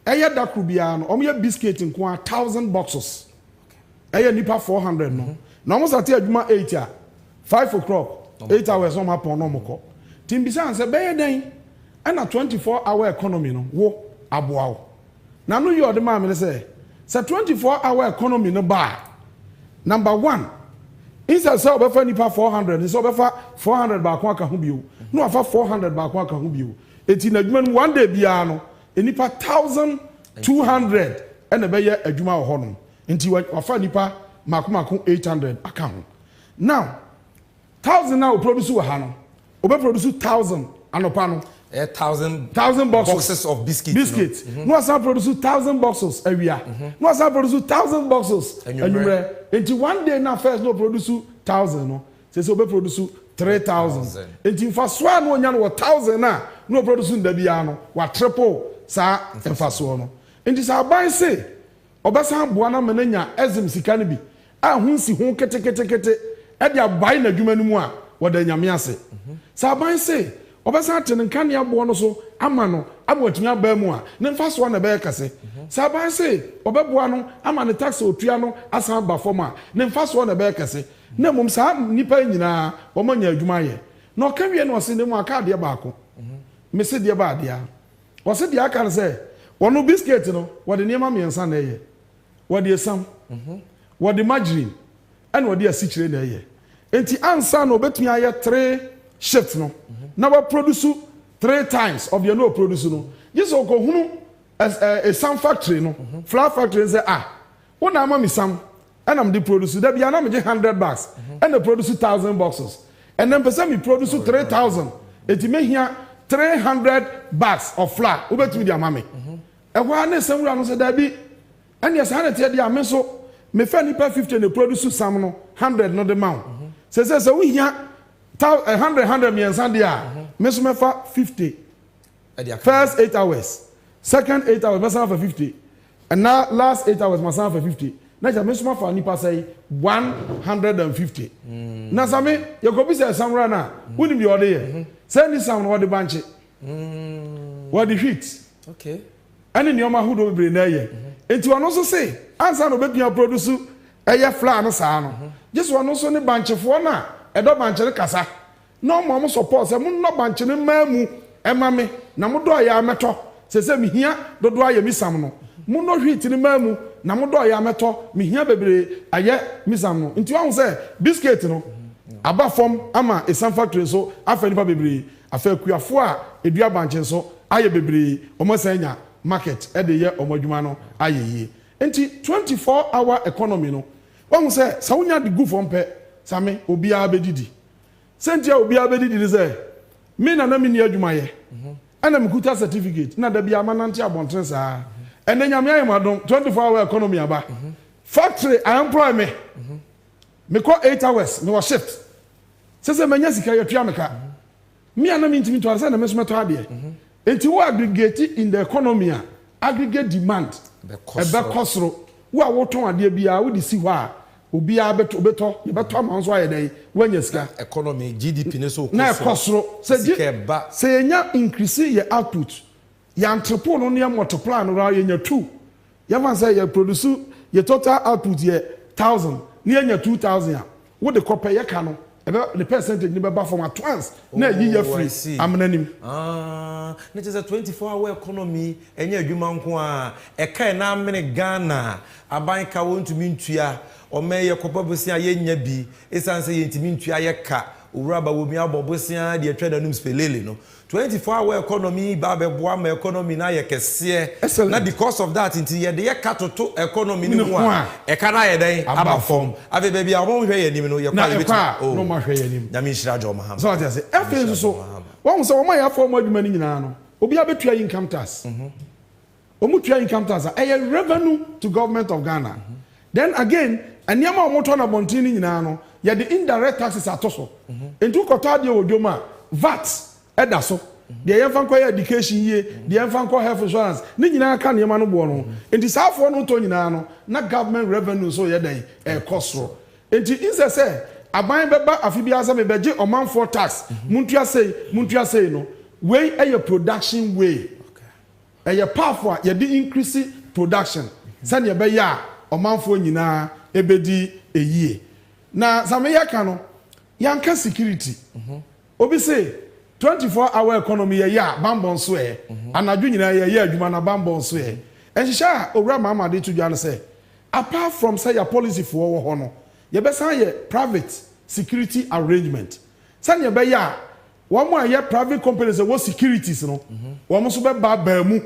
eye dakru bia no omye biscuit nko 1000 boxes. Okay. Eye nipa 400 no. Na omo sate adwuma 8 a 5 o'clock 8 hours on mapon no moko. Timbisa say beye den na 24-hour economy no wo aboa wo. Na no you the man me say 24-hour economy no ba. Number 1 Insa say obefa nipa 400 nso obefa 400 ba kwa ka ho bio no afa 400 ba kwa ka ho bio eti na adwuma no one day bia no nipa 1200 ena be ye adwuma ho no enti wafa nipa mako 800 aka ho now 1000 na o produce wa ha no obe produce 1000 anopa no 1000 boxes of biscuits. No asa produce 1000 boxes awia. No asa produce 1000 boxes anywhere. Enti one day na first no produce 1000 no. Say obe produce 3000. Enti fa so na onya no 1000 na no produce ndabia no wa triple sa fa so no. Enti sa ban say obesa boa na menanya ezim sika ne bi. A hunsi ho kete e dia bai na dwuma no mu a woda nyame ase. Sa ban say obesa tene nkan ya bo no so ama no abotumi aba mu a ne mfa so na be kase sa ban se obeboa no ama ne tax otua no asan ba form a ne mfa so na be kase na mum sa nipa nyina wo manya adwuma ye na okawie no se ne mu aka de ba ko me se de ba de a wo se de aka se wono biscuit no wo de niam amiensa na ye wo de esam wo de margarine and wo de asichire na ye enti ansa no obetumi aye 3 shifts no na we produce 3 times of your no produce no just go hunu a some factory no flour factory say when am me some and am the produce that be na me 100 bags and they produce 1000 boxes and then person me produce 3000 it me here 300 bags of flour obetumi dia mame e wa na semura no say that be and yes na tie dia me so me fa nipa 50 na produce some no 100 no the amount say we here 100 miensa dia meso mefa 50 first 8 hours second 8 hours meso for 50 and now last 8 hours meso for 50 na ja meso mefa nipa say 150 na same yakobi say samra na woni bi ode ye say ni sam no ode banche what the heat okay ani ni o ma hudo bebre na ye enti wono so say ansa no betua produce eye flour no sa no just wono so ne banchefo na edo banchere kasa no mo support say mo no banchere mamu emame na mo do ya meto se mi hia do ya mi sam no mo no hwit ni mamu na mo do ya meto mi hia bebre aye mi sam no nti won say biscuit no aba form ama esam factory so afa nipa bebre afa kuafo a edua banchere so aye bebre omo sanya market e de ye omadwuma no aye yi nti 24-hour economy no won say sa wonya de good form pe same obia bedidi sentia obia bedidi ni say me na mi ni adwuma ye ana me kuta certificate na da bia manante abonten saa ene nyame ayemadom 24-hour economy aba factory I employ me me call 8 hours me wa shift say manya sika yetwa meka me ana mi ntimi to say na me so meto ade enti wo aggregate in the economy aggregate demand be kosro wo a wo ton ade bia wo di si ho a obi a beto ye beto ma nso aye dai wanya sika economy GDP ne so na kosro say nya increase your output ya entrepreneur no ne multiply no ra ye nya 2 ye van say ye produce your total output ye 1000 ne nya 2000 a wo de copy ye ka no the percentage ni be ba from at once na yi ye free amnanim it is a 24-hour economy enya adwuma nko a e kai na amene Ghana aban ka wontumi ntua o meye kopabosia ye nya bi esanse ye ntimi ntua ye ka uraba wo mi abobosia de atwa danum spelele no 24-hour economy ba be boa ma economy na ye kese na because of that nti ye de ye katoto economy ni mu a e ka na ye den aba form ave baby a won hwe ye nim no ye kwa ye beti no ma hwe ye nim na mi shira jo maham so ati say efe so won so won ya form adwuma ni nyina no obi abetua income tax omutua income tax e revenue to government of Ghana Then again, and yama motor na bontini nyinaa ya the indirect taxes atoso. Into kota de odwoma VAT edaso. The yɛmfa education ye, the yɛmfa health insurance. Ni nyinaa ka nneɛma no bo no. Enti saafo no to nyinaa no na government revenue so yɛ den cost ro. Enti inse say aban beba afibia say me beje omanfo tax. Muntua say no. Way a production way. A powerful ye di increase production. San ye be ya omanfo nyinaa ebedi eyie. Na sameya ka no yanka security. Obi say 24-hour economy ya bambon so anadwo nyina ya adwuma na bambon so enhihya owura mama de to dwan say apart from say your policy for wo ho no ye be san ye private security arrangement san ye be ya wo mo aye private companies wo securities no wo mo so be ba mu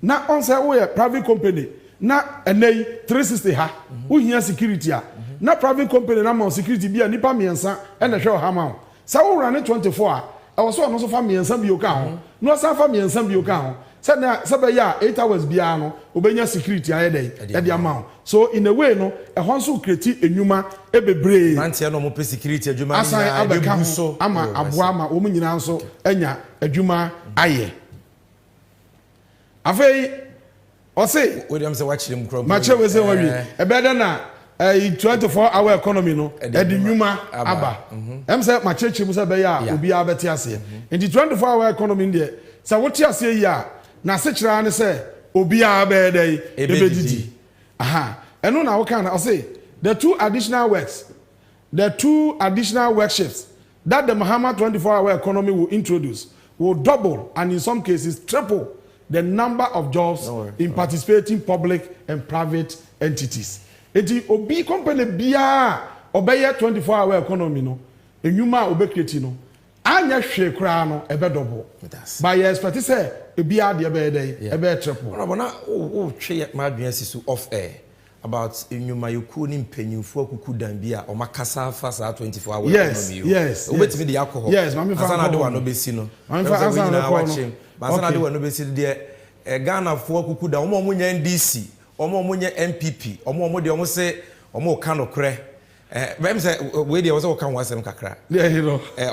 na on say wo ye private company na enei 360 ha wo hia security a na private company na mo security bia nipa miensa e na hwe o ha ma sa wo run 24 a I was so no family and some bio no some family and some bio count. Said na sabaya 8 hours biano, obenya security aye day at the amount. So in a way no, a honsu create enuma ebebre. Mantia no mo security adwuma asa abeka so ama aboama omu nyina nso enya adwuma aye. Afei o say William say watch them crop. Mache we say we e better na 24-hour economy no edi nyuma aba em say ma chechi mu say be ya obi abeti ase in the 24-hour economy there say what ase yi a na se kira ne say obi abe dey ebedidi aha eno na wo kan na say the two additional work shifts that the Muhammad 24-hour economy will introduce will double and in some cases triple the number of jobs in participating public and private entities. Eti obi company bia obeye 24-hour economy no enwuma obeketi no anya hwe kra no ebe double by you expect say bia de ebe dey ebe triple no na o twe ma adwen asisu off air about enwuma yoku ni mpanyimfo akuku dan bia o makasa fa sa 24-hour economy yes obetimi de alcohol yes mami fa na de wa no besi no mami fa asa na na de wa no besi de Ghana fo akuku dan omo nya NDC omo munye MPP omo de omo se omo ka no kre bem se we de omo ka wasem kakra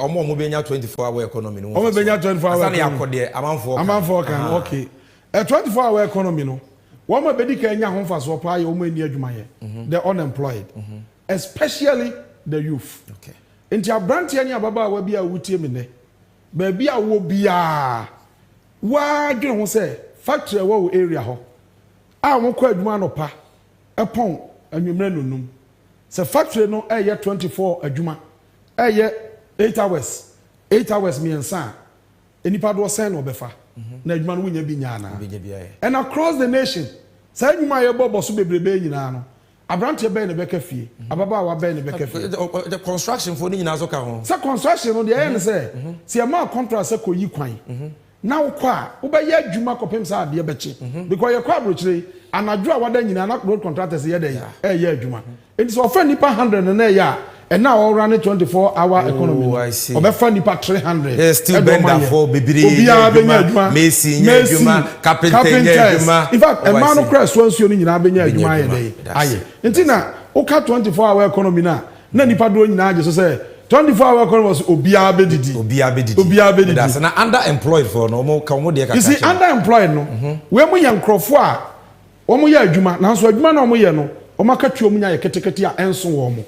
omo benya 24-hour economy no omo benya 24-hour economy akode amanfo kan okay 24-hour economy no womo bedi ka nya ho faso pa ye omo eni adwuma ye the unemployed especially the youth okay enti abrantie ni ababa wa bia wutie me ne ba bia wo bia wa dwene ho se factory wo area ho mo kwa adwuma no pa epon anwumre nonum se factory no eye 24 adwuma eye 8 hours miensa enipa do sen no befa na adwuma no wunya bi nya na and across the nation se adwuma ye bobo so bebrebe nyina no abrante be ne beka fie ababa wa be ne beka fie the construction for ni nyina so ka ho se construction no de eye ne se ma contract se koyi kwan now kwa ubeya adwuma kopem sa ade beche because ye kwa abrochire anadwo a wada nyina na road contractors ye dey ye adwuma enti so ofa nipa 100 na ya and now all run 24-hour economy obefa nipa 300 yes still bend that for bibiri adwuma Messi adwuma carpenter adwuma in fact a man cross one so nyina benya adwuma ye dey aye enti na uka 24-hour economy na nipa do nyina age so say 24-hour economy was obia bedidi that's na underemployed for no mo ka mo de ka you see underemployed no we mo yan krofo a wo mo ya adwuma na so adwuma na wo mo ye no wo makatwa wo mo nya ye ketekete a enso wo mo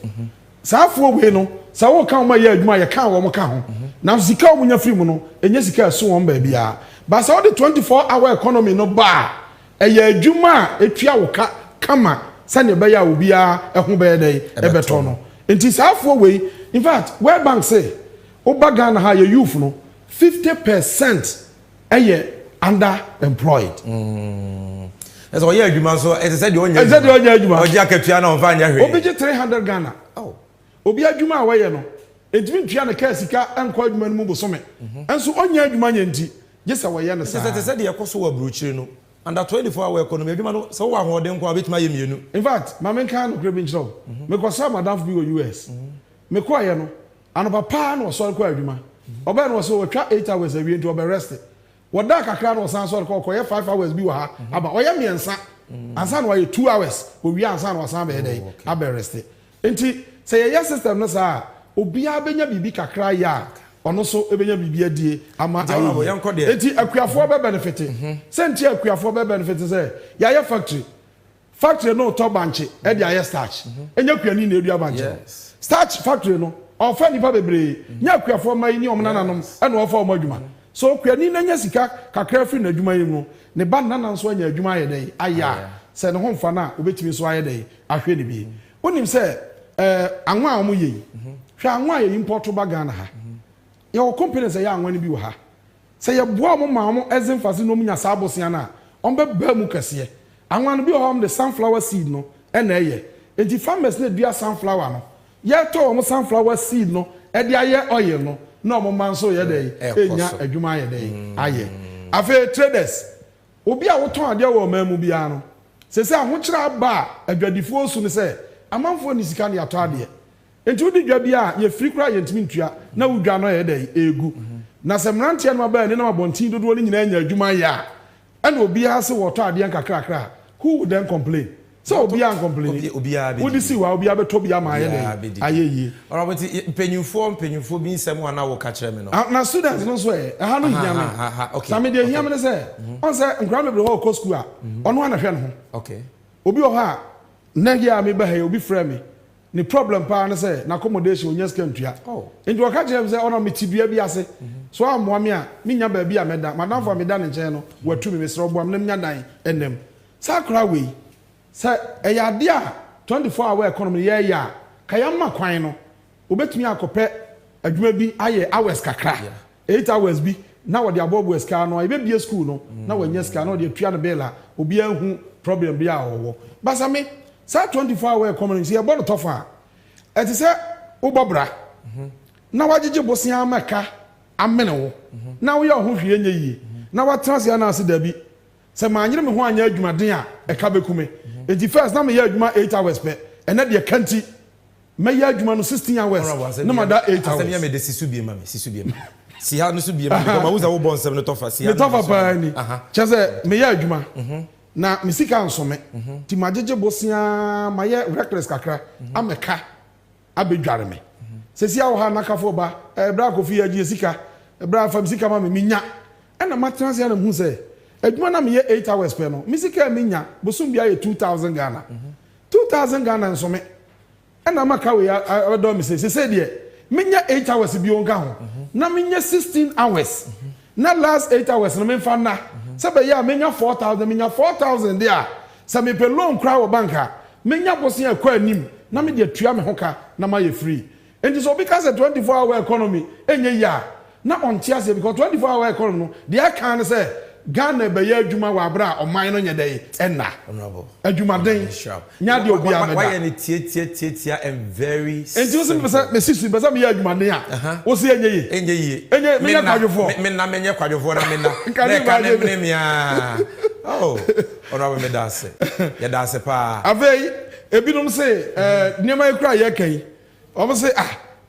saafo we no sa wo ka wo mo ya adwuma ye ka wo mo ka ho na sika wo mo nya free mu no enye sika so wo ba bia ba sa wo de 24-hour economy no ba ya adwuma etua wo ka kama sa ne ba ya obia ehun ba ye dey ebeto no enti saafo we in fact World Bank say oba Ghana ha your youth no 50% underemployed that's why you adwuma so it said you onya adwuma oji akatua na onfa anya hwe obi je 300 Ghana obi adwuma a waye no entimi tua na ka sika enko adwuma no mu bosome enso onya adwuma nya nti je sa waye no sa it said ye koso wa bruchire no under 24-hour economy adwuma no so wa hoden ko abetima ye mienu in fact mamen kan no grebe nchiro me ko sa madam fi US me ko aye no anopa pa na so ko adwuma oba na so watwa 8 hours a wi nti oba rest woda kakra na san so ko ye 5 hours bi wa ha aba oye miensa ansan wa 2 hours owi ansan wa san be dey abereste enti say your system no sa obia benya bibi kakra ya ono so ebenya bibi adie ama ayi enti akuafo be benefit senti akuafo be benefit say ya factory no to banche e dey aye starch enya kuani na edua banche starch factory no ofa nipa bebre nya akuafo mai ni omnananom e na ofa omadwuma so kuani na nya sika kakra fi na adwuma yi mu ne ba nana nso anya adwuma aye dey aya se ne ho mfa na obetimi so aye dey ahwe ne bi onim se anwa a mo yi hwe anwa ye import ba Ghana ha ye o company se ya anwa ne bi wo ha se ye boa mo ma mo ezin fase no munya sabosia na on be ba mu kase anwa no bi ho the sunflower seed no e na eye enti farmers na dua sunflower no ye to mo sunflower seed no e de aye oil no na mo man so ye dey enya adwuma ye dey aye afa traders obi a wo ton ade wo ma mu bia no se ahokyera ba adwadifo su ne se amanfo ni sika ne ato ade enti wodi dwa bia ye free kra ye ntimi ntua na wudwa no ye dey egu na se mrantie no ba ni na mabontin dodo ni nyina anya adwuma ya and obi ha se wo to ade kakra who would then complain so obi an complain obi would see wa obi abeto bia ma ye dey ayeyi alright penyufo bi nsem wa na wo ka kire me no na students no so e ha no hia me okay Sammy dey hia me say on say nkra me bre ho ko school a ono na hwe no okay obi o ha na hia me ba ha obi frɛ me ni problem pa na say na accommodation onya ska ntua nti waka kire me say ono me tibia bi ase so amoa me a me nya ba bi a meda madam for me da ne nche no watu me mesro boam na nya dan enem sakra we say eyade a 24-hour economy ye ya kayama kwan no obetumi akopɛ adwuma bi aye hours kakra 8 hours bi na wode abobo ska no ebe bie school no na wanya ska no de tua no bela obi ahu problem bi a wo basame say 24-hour economy say ebo no tofa eti say ubobra na wagege bosia maka amene wo na wo ye ho hwie nya yi na watrasia na ase dabi se manyere me ho anya adwumaden a eka bekume enti first na me ye adwuma 8 hours pe ene de kanti me ye adwuma no 16 hours na ma da 8 hours asem ya me de sisu bie ma si ha no su bie ma ma wuza wo bon sem no tofa si ha no tofa pa ni cheze me ye adwuma na me sika nsome ti magege bosia ma ye reckless kakra ameka abedware me se si awo ha nakafo ba bra kofi agie sika bra fam sika ma me nya ena matransia na hu se adwuma na me ye 8 hours pe no me sika me nya bosum bia ye 2000 Ghana 2000 Ghana nsome ena maka we do me se de me nya 8 hours bi onka ho na me nya 16 hours na last 8 hours no me fa na se be ya me nya 4000 me nya 4000 there se me pe loan kra wo banka me nya bosia kwa anim na me de tua me hoka na ma ye free and so because a 24-hour economy enye ya na on tiase because 24-hour economy no they can say Ghana be ya adwuma wa bra oman no nya dey enna honorable adwumaden nya de obi ameda why any tie and very and you say me sisu be say me ya adwumaden a wo say enye yi me nya kwadwofo me na me nya kwadwofo na me na ka ne me mia oh honorable me da se ya da se pa avei ebinom say niema ekura ye kan omo say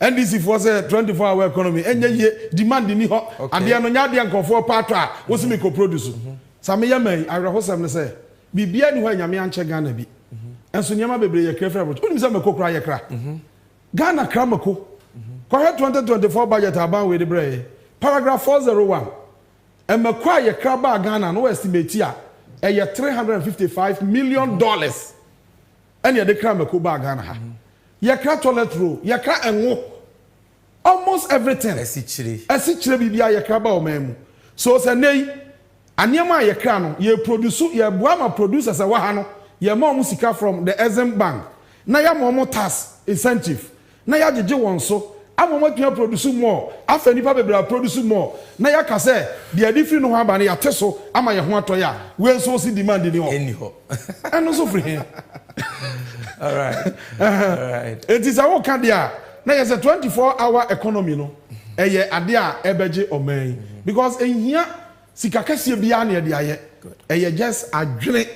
NDC for say 24-hour economy enye ye demand ni ho ade no nya de nkofo pato a wo se me ko produce Sammy Gyamfi arehosam ne say bibia ni ho anyame anche Ghana bi enso niema bebre ye krefra but onim say me kokura ye kra Ghana kra mako ko 2024 budget aban we de bre paragraph 401 emekwa ye kra ba Ghana no estimate a eye $355 million ene de kra mako ba Ghana ha ye kra toilet roll ye kra enwo almost everything esichire bibia ye kra ba o mamu so say nei aniema ye kra no ye produce ye boama producers wa ha no ye ma omu sika from the Exim Bank na ya ma omu tax incentive na ya jeje won so amomo tun produce more afa nipa bebra produce more na ya ka say the different no ha ba na ya teso ama ye ho atoya we so si demand ni ho eni ho eno so free here all right it is our candia na yes a 24-hour economy no eye ade a ebeje oman because ehia sika kase bia na de aye eye just adwene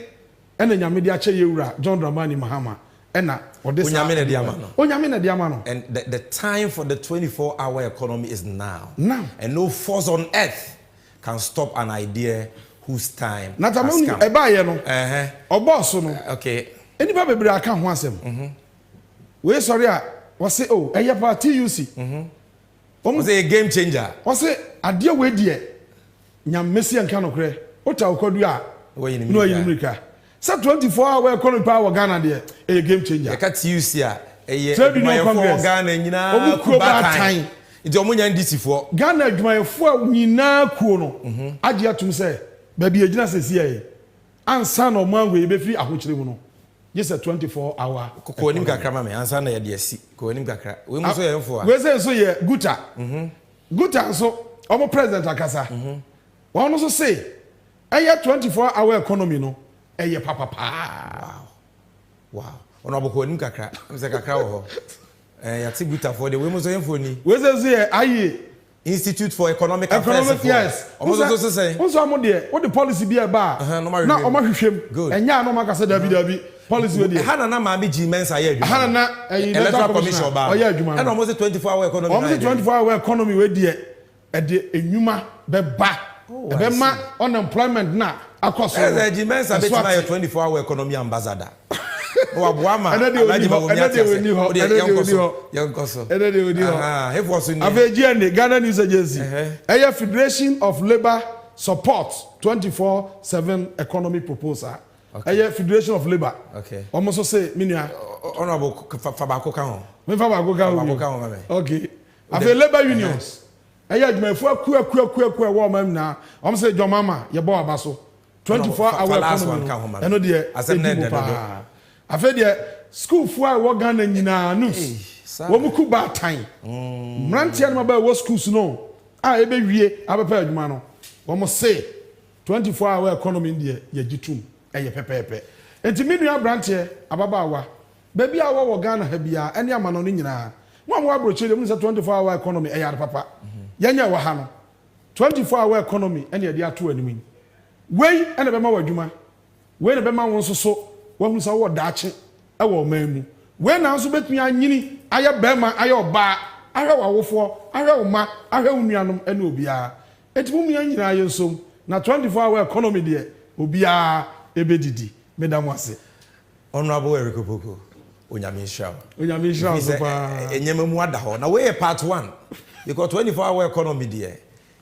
ena nyame de ache yewura John Dramani Mahama ena onyame na de ama no and the time for the 24-hour economy is now and no force on earth can stop an idea whose time has come. Okay. Anybody be able to come once. We sorry, was say oh, I have a TUC. Was a game changer. Was it a dear way dear? Nyam Messi and Kano Cray. What I could do? No, in America. So 24-hour economic power Ghana there, a game changer. I can't use here. A Ghana, you know, time. It's a NDC for Ghana, my four Nina Kuno. Adia to say, baby, a genius here. And son of man will be free. I which you yes, a 24-hour. Konim kakra me ansa na ye de asi. Konim kakra. We mo so ye mfo a. We say so ye Guta. Guta so omo president akasa. One also say, "Aya 24-hour economy no, eye papa pa." Wow. Ono aboko nim kakra. Me say kakra wo ho. Ya ti Guta for the we mo so ye mfo ni. We say so ye aye Institute for Economic Affairs. Yes. Omo so say. Onso amo de, what the policy be ba. Na omo hwehwem. Good. Enya no makasa dabi. Policy we dey. Hana na ma bi G-Mensa ye adwuma. Hana na electoral commission ba. Oya adwuma. And almost 24-hour economy. Almost 24-hour economy we dey e de enwuma be ba. E be ma unemployment na akoso. Eh G-Mensa be na your 24-hour economy ambassador. O aboama. Ene de oni ho. Ah, he was in. Aveji Ghana News Agency. Aya Federation of Labour Support 24/7 economy proposal. Okay. Federation of Labour. Okay. Almost say, Minia. Honorable Fabako Kaho. Fabako Kaho. Okay. After Labour unions. Aya Jumefua Kua woman now. Almost say, John Mama, your boy Basso. 24-hour economy. I know the Assembly. After the school for what Ghana in news. Womuku bad time. Rantian Maba was schools no. I be we, I be paid mano. Almost say 24-hour economy in the Yajitum. Eye pepepe enti me nua branche ababawa baby awa wo Ghana ha bia ene amano ni nyina mo mo abroche dem 24-hour economy eye ade papa yenya wa ha no 24-hour economy ene de ato animi wei ene be ma wadwuma wei ne be ma won soso wa hu sa wo daache e wo mamu wei na so betumi anyini aye bema aye oba ahwe wawofo ahwe uma ahwe unuanom ene obia enti mo mu anyina aye nsom na 24-hour economy de obia ebedidi medam wase honorable Eric Opoko onyamisha so pa enyemamu ada ho na we part 1 because 24-hour economy there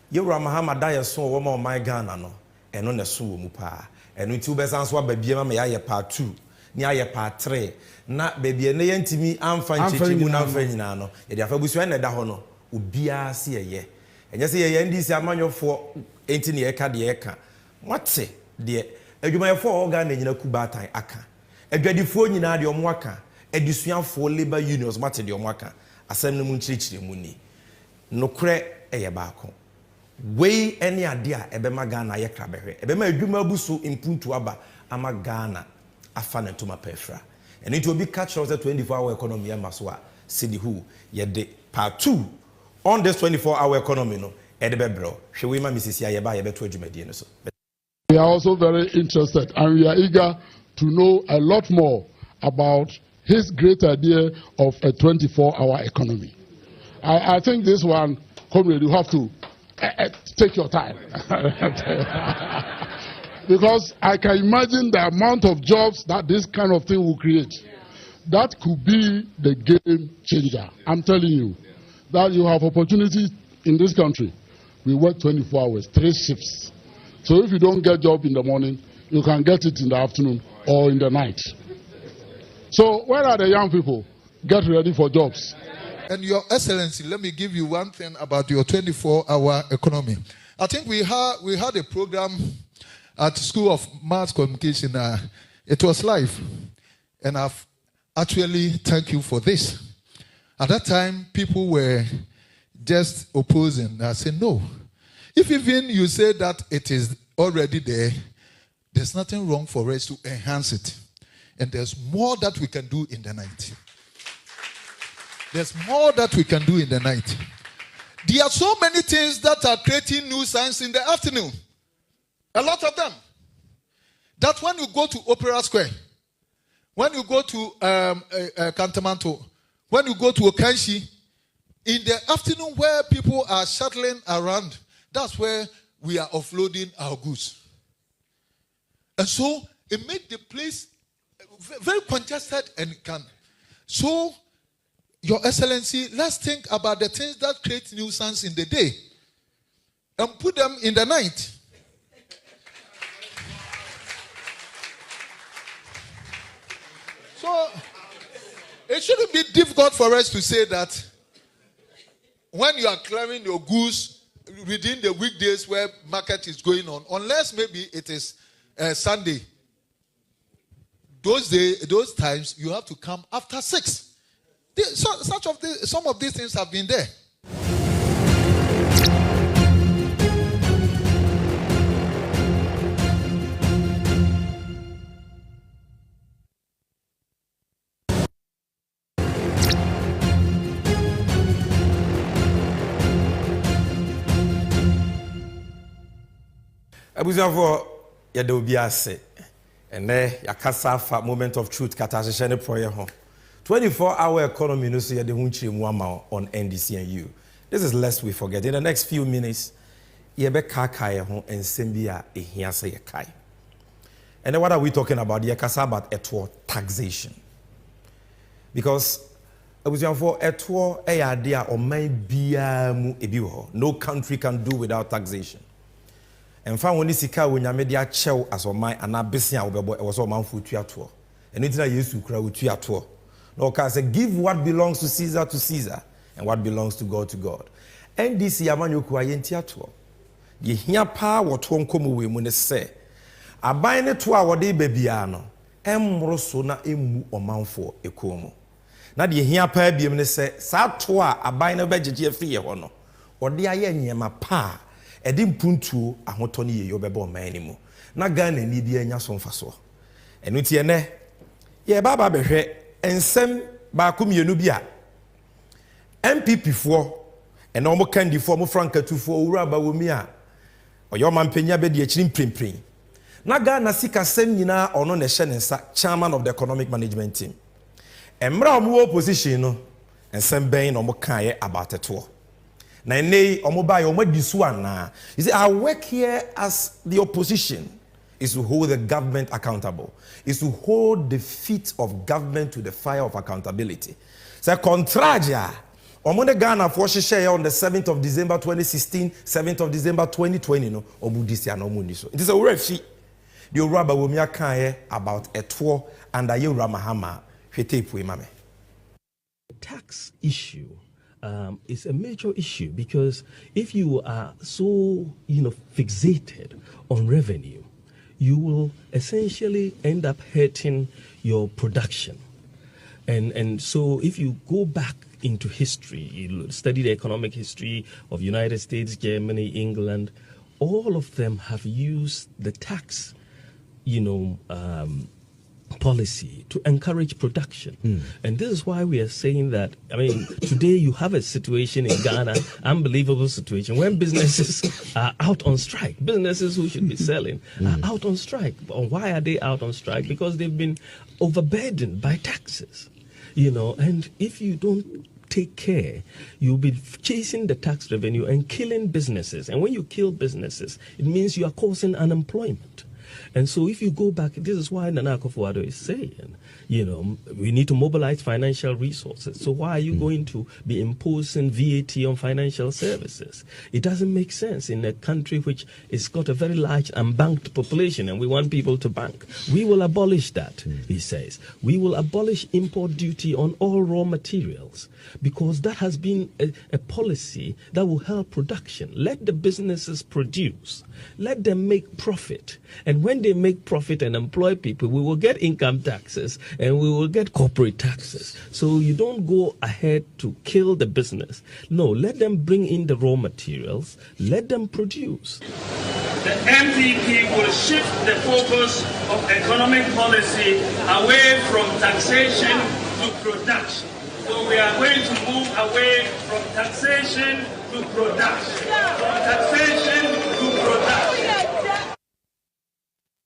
yewura Mahama da yeso wo ma my Ghana no eno ne so wo mu pa eno ti ubesan so ababie ma ya part 2 ni aye part 3 na babie ne yantimi amfa nchechi mu na amfa nyina no ye dia fa busu na da ho no obia se ye enye se ye NDC amanyofo enti ne ye ka de ye ka wate de adwumayefo organ nyina kubatan aka adwadifo nyina de omo aka adisuafo labor unions mate de omo aka asem no mu nchirichire mu ni nokre eye baako wei ene ade a ebema Ghana ye krabehwe ebema adwuma buso impuntu aba ama Ghana afa na toma pefra ene to obi catch us 24-hour economy amaso a city who ye de part 2 on this 24-hour economy no edebebro hwe we ma misisi aye ba ye beto adwumadie no so. We are also very interested and we are eager to know a lot more about his great idea of a 24-hour economy. I think this one, comrade, you have to take your time. Because I can imagine the amount of jobs that this kind of thing will create. That could be the game changer. I'm telling you that you have opportunities in this country. We work 24 hours, 3 shifts. So if you don't get job in the morning, you can get it in the afternoon or in the night. So where are the young people? Get ready for jobs. And Your Excellency, let me give you one thing about your 24-hour economy. I think we had a program at School of Mass Communication. It was live. And I've actually thank you for this. At that time, people were just opposing. I said, no. If even you say that it is already there, there's nothing wrong for us to enhance it. And there's more that we can do in the night. There's more that we can do in the night. There are so many things that are creating nuisance in the afternoon. A lot of them. That when you go to Opera Square, when you go to Kantamanto, when you go to Okanshi, in the afternoon where people are shuttling around, that's where we are offloading our goods. And so it made the place very congested and can. So, Your Excellency, let's think about the things that create nuisance in the day and put them in the night. So, it shouldn't be difficult for us to say that when you are clearing your goods within the weekdays where market is going on, unless maybe it is Sunday, those times you have to come after 6. Some of these things have been there. Abuzafo yede obi ase ene yakasa fa moment of truth katasheshe ne proye ho 24-hour economy no so yede hu nchiremu ama on NDC and you. This is lest we forget. In the next few minutes yebe kakaye ho ensem bi a ehia se yekai. And then what are we talking about? Yakasa about etwo taxation. Because abuzafo etwo eyade a oman bia mu ebi ho. No country can do without taxation. And found when sika when media chew as on my and abyssina was all man for tuato. And it's not used to crowd tuato. No, can say give what belongs to Caesar and what belongs to God to God. NDC amanyoku ayentiato. Ye hia pa what won come we mun say. Aban ne to a wode babia no. Emro so na emu omanfo ekomu. Na de hia pa biem ne say sa to a aban na bagege afi ho no. Ode aye nyema pa edim puntu ahotoni ye yobebo man ni mu na Ghana ni bia nya so mfaso enu tie ne ye baba behwe ensem ba komienu bia MPP fo ene omo kandifo mo frankatufo owura ba womi a oyo mampenya be de akiri mprempren na Ghana sika sem nyina ono ne hye ne nsa chairman of the economic management team emra omo opposition no ensem ben no mo kan ye about eto. Na nei omoba yo madisu ana. You see, our work here as the opposition is to hold the government accountable. Is to hold the feet of government to the fire of accountability. So contraria, omonde Ghana for share on the 7th of December 2016, 7th of December 2020 no obudisi ana omuniso. It is a refi. The Uraba womia kan about etwo and aye Ramahama hwete pu mame. Tax issue is a major issue because if you are so, fixated on revenue, you will essentially end up hurting your production. And so if you go back into history, you study the economic history of United States, Germany, England, all of them have used the tax, policy to encourage production. And this is why we are saying that, today you have a situation in Ghana, unbelievable situation, when businesses are out on strike. Businesses who should be selling are out on strike. Why are they out on strike? Because they've been overburdened by taxes, and if you don't take care, you'll be chasing the tax revenue and killing businesses. And when you kill businesses, it means you are causing unemployment. And so if you go back, this is why Nana Akufo-Addo is saying, we need to mobilize financial resources. So why are you going to be imposing VAT on financial services? It doesn't make sense in a country which has got a very large unbanked population and we want people to bank. We will abolish that, he says. We will abolish import duty on all raw materials because that has been a policy that will help production. Let the businesses produce. Let them make profit. And when they make profit and employ people, we will get income taxes and we will get corporate taxes. So you don't go ahead to kill the business. No, let them bring in the raw materials. Let them produce. The MPP will shift the focus of economic policy away from taxation to production. So we are going to move away from taxation to production. From taxation to production.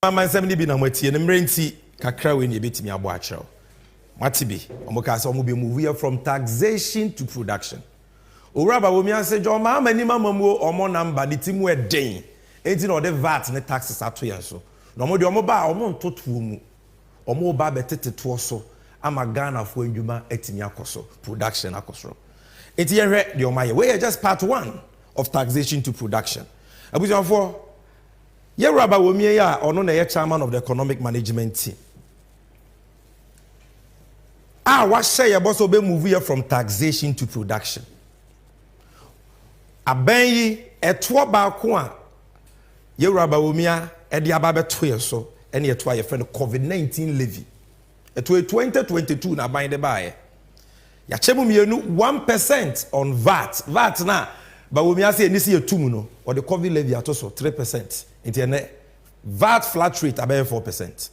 Mama nsɛm bi na mwatie ne mrenti kakra we ne betimi abo akyerɛw. Matibi, omoka se omo be move from taxation to production. Oraba wo mi ase jo mama ni mama mu omo number the timu eden. Enti na ode VAT ne taxes ato yen so. na omo de omo ba omo ntotuo mu omo ba betete to so ama Ghana fo ndwuma atimi akoso production akoso enti ye hwe de omo ye we just part 1 of taxation to production abujanfo ye raba wo mie ya ono na ye chairman of the economic management team what say ye boss obe move here from taxation to production abenyi eto ba ko a ye raba wo mia e de aba beto ye so ene ye to a ye friend COVID-19 levy eto 2022 na ban de ba ye ya chemu mienu 1% on VAT na ba wo mia say ni se yetum no or the COVID levy atoso 3% enti ene VAT flat rate about 4%.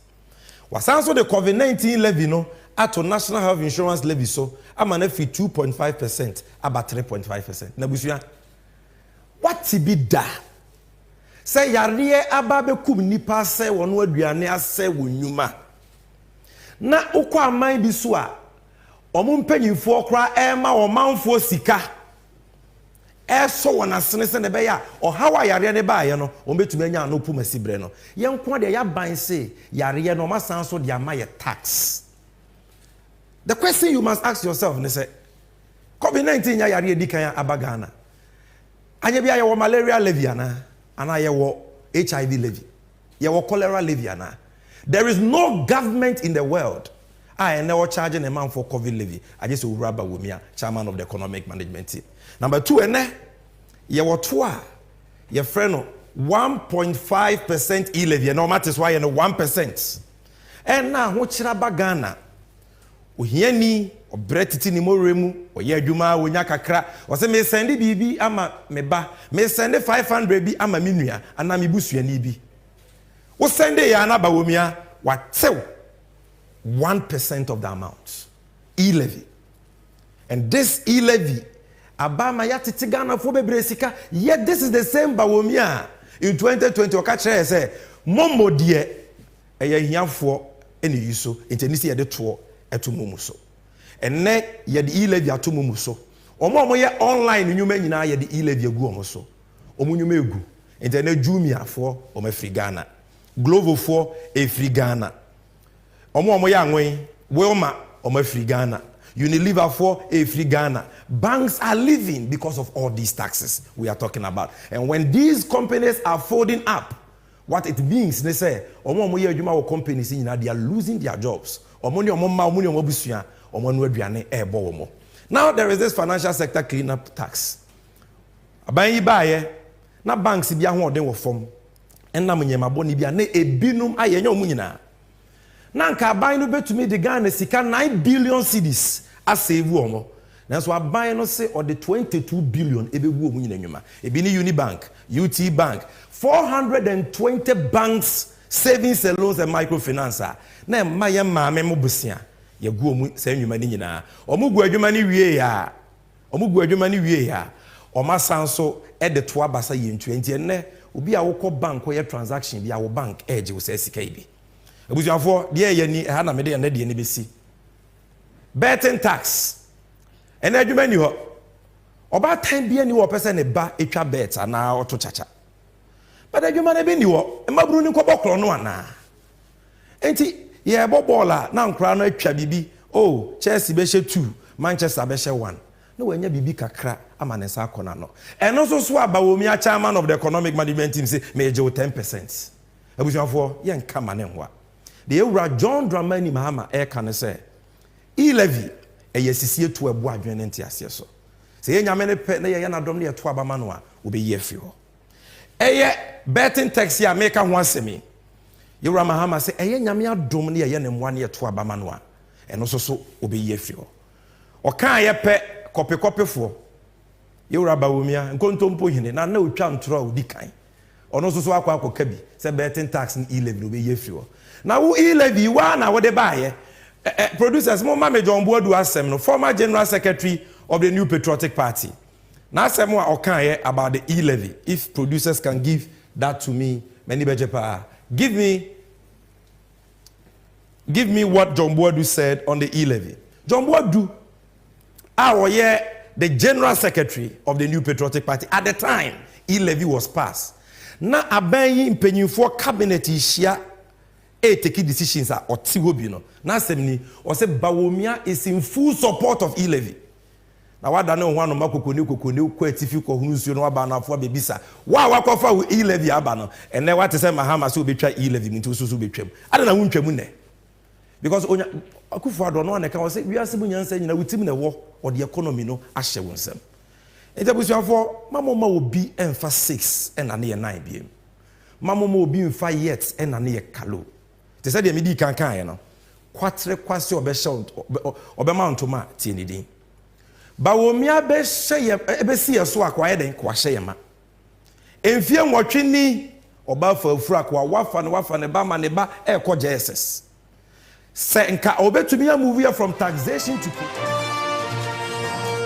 Wasanso the COVID-19 levy no ato national health insurance levy so amana fi 2.5% about 3.5%. Na busua what be da? Say yare aba be kum nipa se wono aduane ase wonwuma. Na ukwa aman bi so a omo mpanyimfo kra ema omanfo sika. So one asene se ne be ya o hawa yare ne ba ye no o betumi anya no puma sibre no ye nko de ya ban se yare no ma san so de ama ye tax. The question you must ask yourself ne say COVID-19 ya yare di kan abagana anya bia ye wo malaria levy ana ye wo HIV levy ye wo cholera levy ana. There is no government in the world I never charging a man for COVID levy. I just Uraba Wumia, chairman of the economic management team. Number 2, ye wotwa ye friend 1.5% e-levy. No matters why you know 1%. And now who chiraba Ghana? Uhieni or bretiti ni moremu or ye juma kakra or say me send bibi ama meba me send 500 bi ama minuya and na mibusu nibi. O send ya na ba wumia what 1% of the amount e-levy. And this e-levy abama ya titi Ghana fo bebre sika yet this is the same bawomia in 2020 okache say momo de eye hiafo ene yiso entenisi ye de to etomumu so enne ye de e-levy atomumu so omo ye online nyuma nyina ye de e-levy agu omo so omo nyuma egu entene Jumia fo omo free Ghana Glovo fo e free Ghana omo ya anwen Wilma omo free Ghana Unilever for a free Ghana. Banks are living because of all these taxes we are talking about. And when these companies are folding up, what it means, they say, companies they are losing their jobs. Now there is this financial sector cleanup tax. Na banks bi ahoden wo fom. Enna mnyema boni bia na ebinum ayenye omunyina. Na nka aban no betumi de Ghana sika 9 billion cedis asave omo. Na so aban no say or the 22 billion ebegu omunyina nwuma. Ebi ni Unibank, UT Bank, 420 banks, savings and loans and microfinance. Na maye maame mo busia. Ye gu omu se nwuma ni nyina. Omu gu adwuma ni wie ya. Oma sanso e de to abasa yentu enti enne obi a wokọ bank ye transaction bi a wo bank edge wo se sika ibi. Ebusuafo de ye ni ha na me de na de ni besi. Betting tax. Ene adwuma ni ho. Oba time bi ani wo pese ne ba etwa bet ana oto chacha. But adwuma na be ni ho. Emaburu ni nkobokro no ana. Enti ye bobola na nkra no atwa bibi. Oh, Chelsea be she 2, Manchester be she 1. No wenya bibi kakra amanesa akona no. And also so abawomia chairman of the economic management team say me je 10%. Ebusuafo ye nka manenwa. The Ewura John Dramani Mahama e kan say e-levy eyesisie to ebu adwene ntiase so. Se ye nyame ne pe na ye na dom ne to abama no a obe ye fi ho. Eye betting tax ya make ho asemi. Ewura Mahama say eye nyame adom ne ye ne mwa ne to abama no a eno so obe ye fi ho. Okan ye pe kope fo. Ewura bawomia nkontompo hine na otwa ntoro odi kan. Ono so akwa bi say betting tax ni e-levy obe ye fi ho. Now who e-levy wa na wo de buy producers mo ma John Boadu asem no former general secretary of the New Patriotic Party. Now asem wa okan about the e-levy. If producers can give that to me, many bejepa. Give me what John Boadu said on the e-levy. John Boadu the general secretary of the New Patriotic Party at the time e-levy was passed. Na abayi mpenyinfo cabinet ishia take decisions are or Tiwobino. Now, Semni, or say Bawumia is in full support of e-levy. Now, what I know one of Makukunu, Quetifico, who's you know about for Bibisa. Why walk off with e-levy abano? And then what to say Mahamas will betray e-levy into Susu. I don't know who Chemune. Because Akufa don't know, and I can say, we are saying, you know, with him in the war or the economy, no, Asher won't say. And that was for Mamma will be in for 6 and a near 9 p.m. Mamma will be in 5 years and a near Kalu. They said, the midi can't, you know. Quatre quasi or beshont or bemount to ma, Tinny. Bawomia besia so acquired and quashema. In fear watching me or buffer frack or wafan and bama neba air co Jesus. Say, and ka obey to me a movie from taxation to.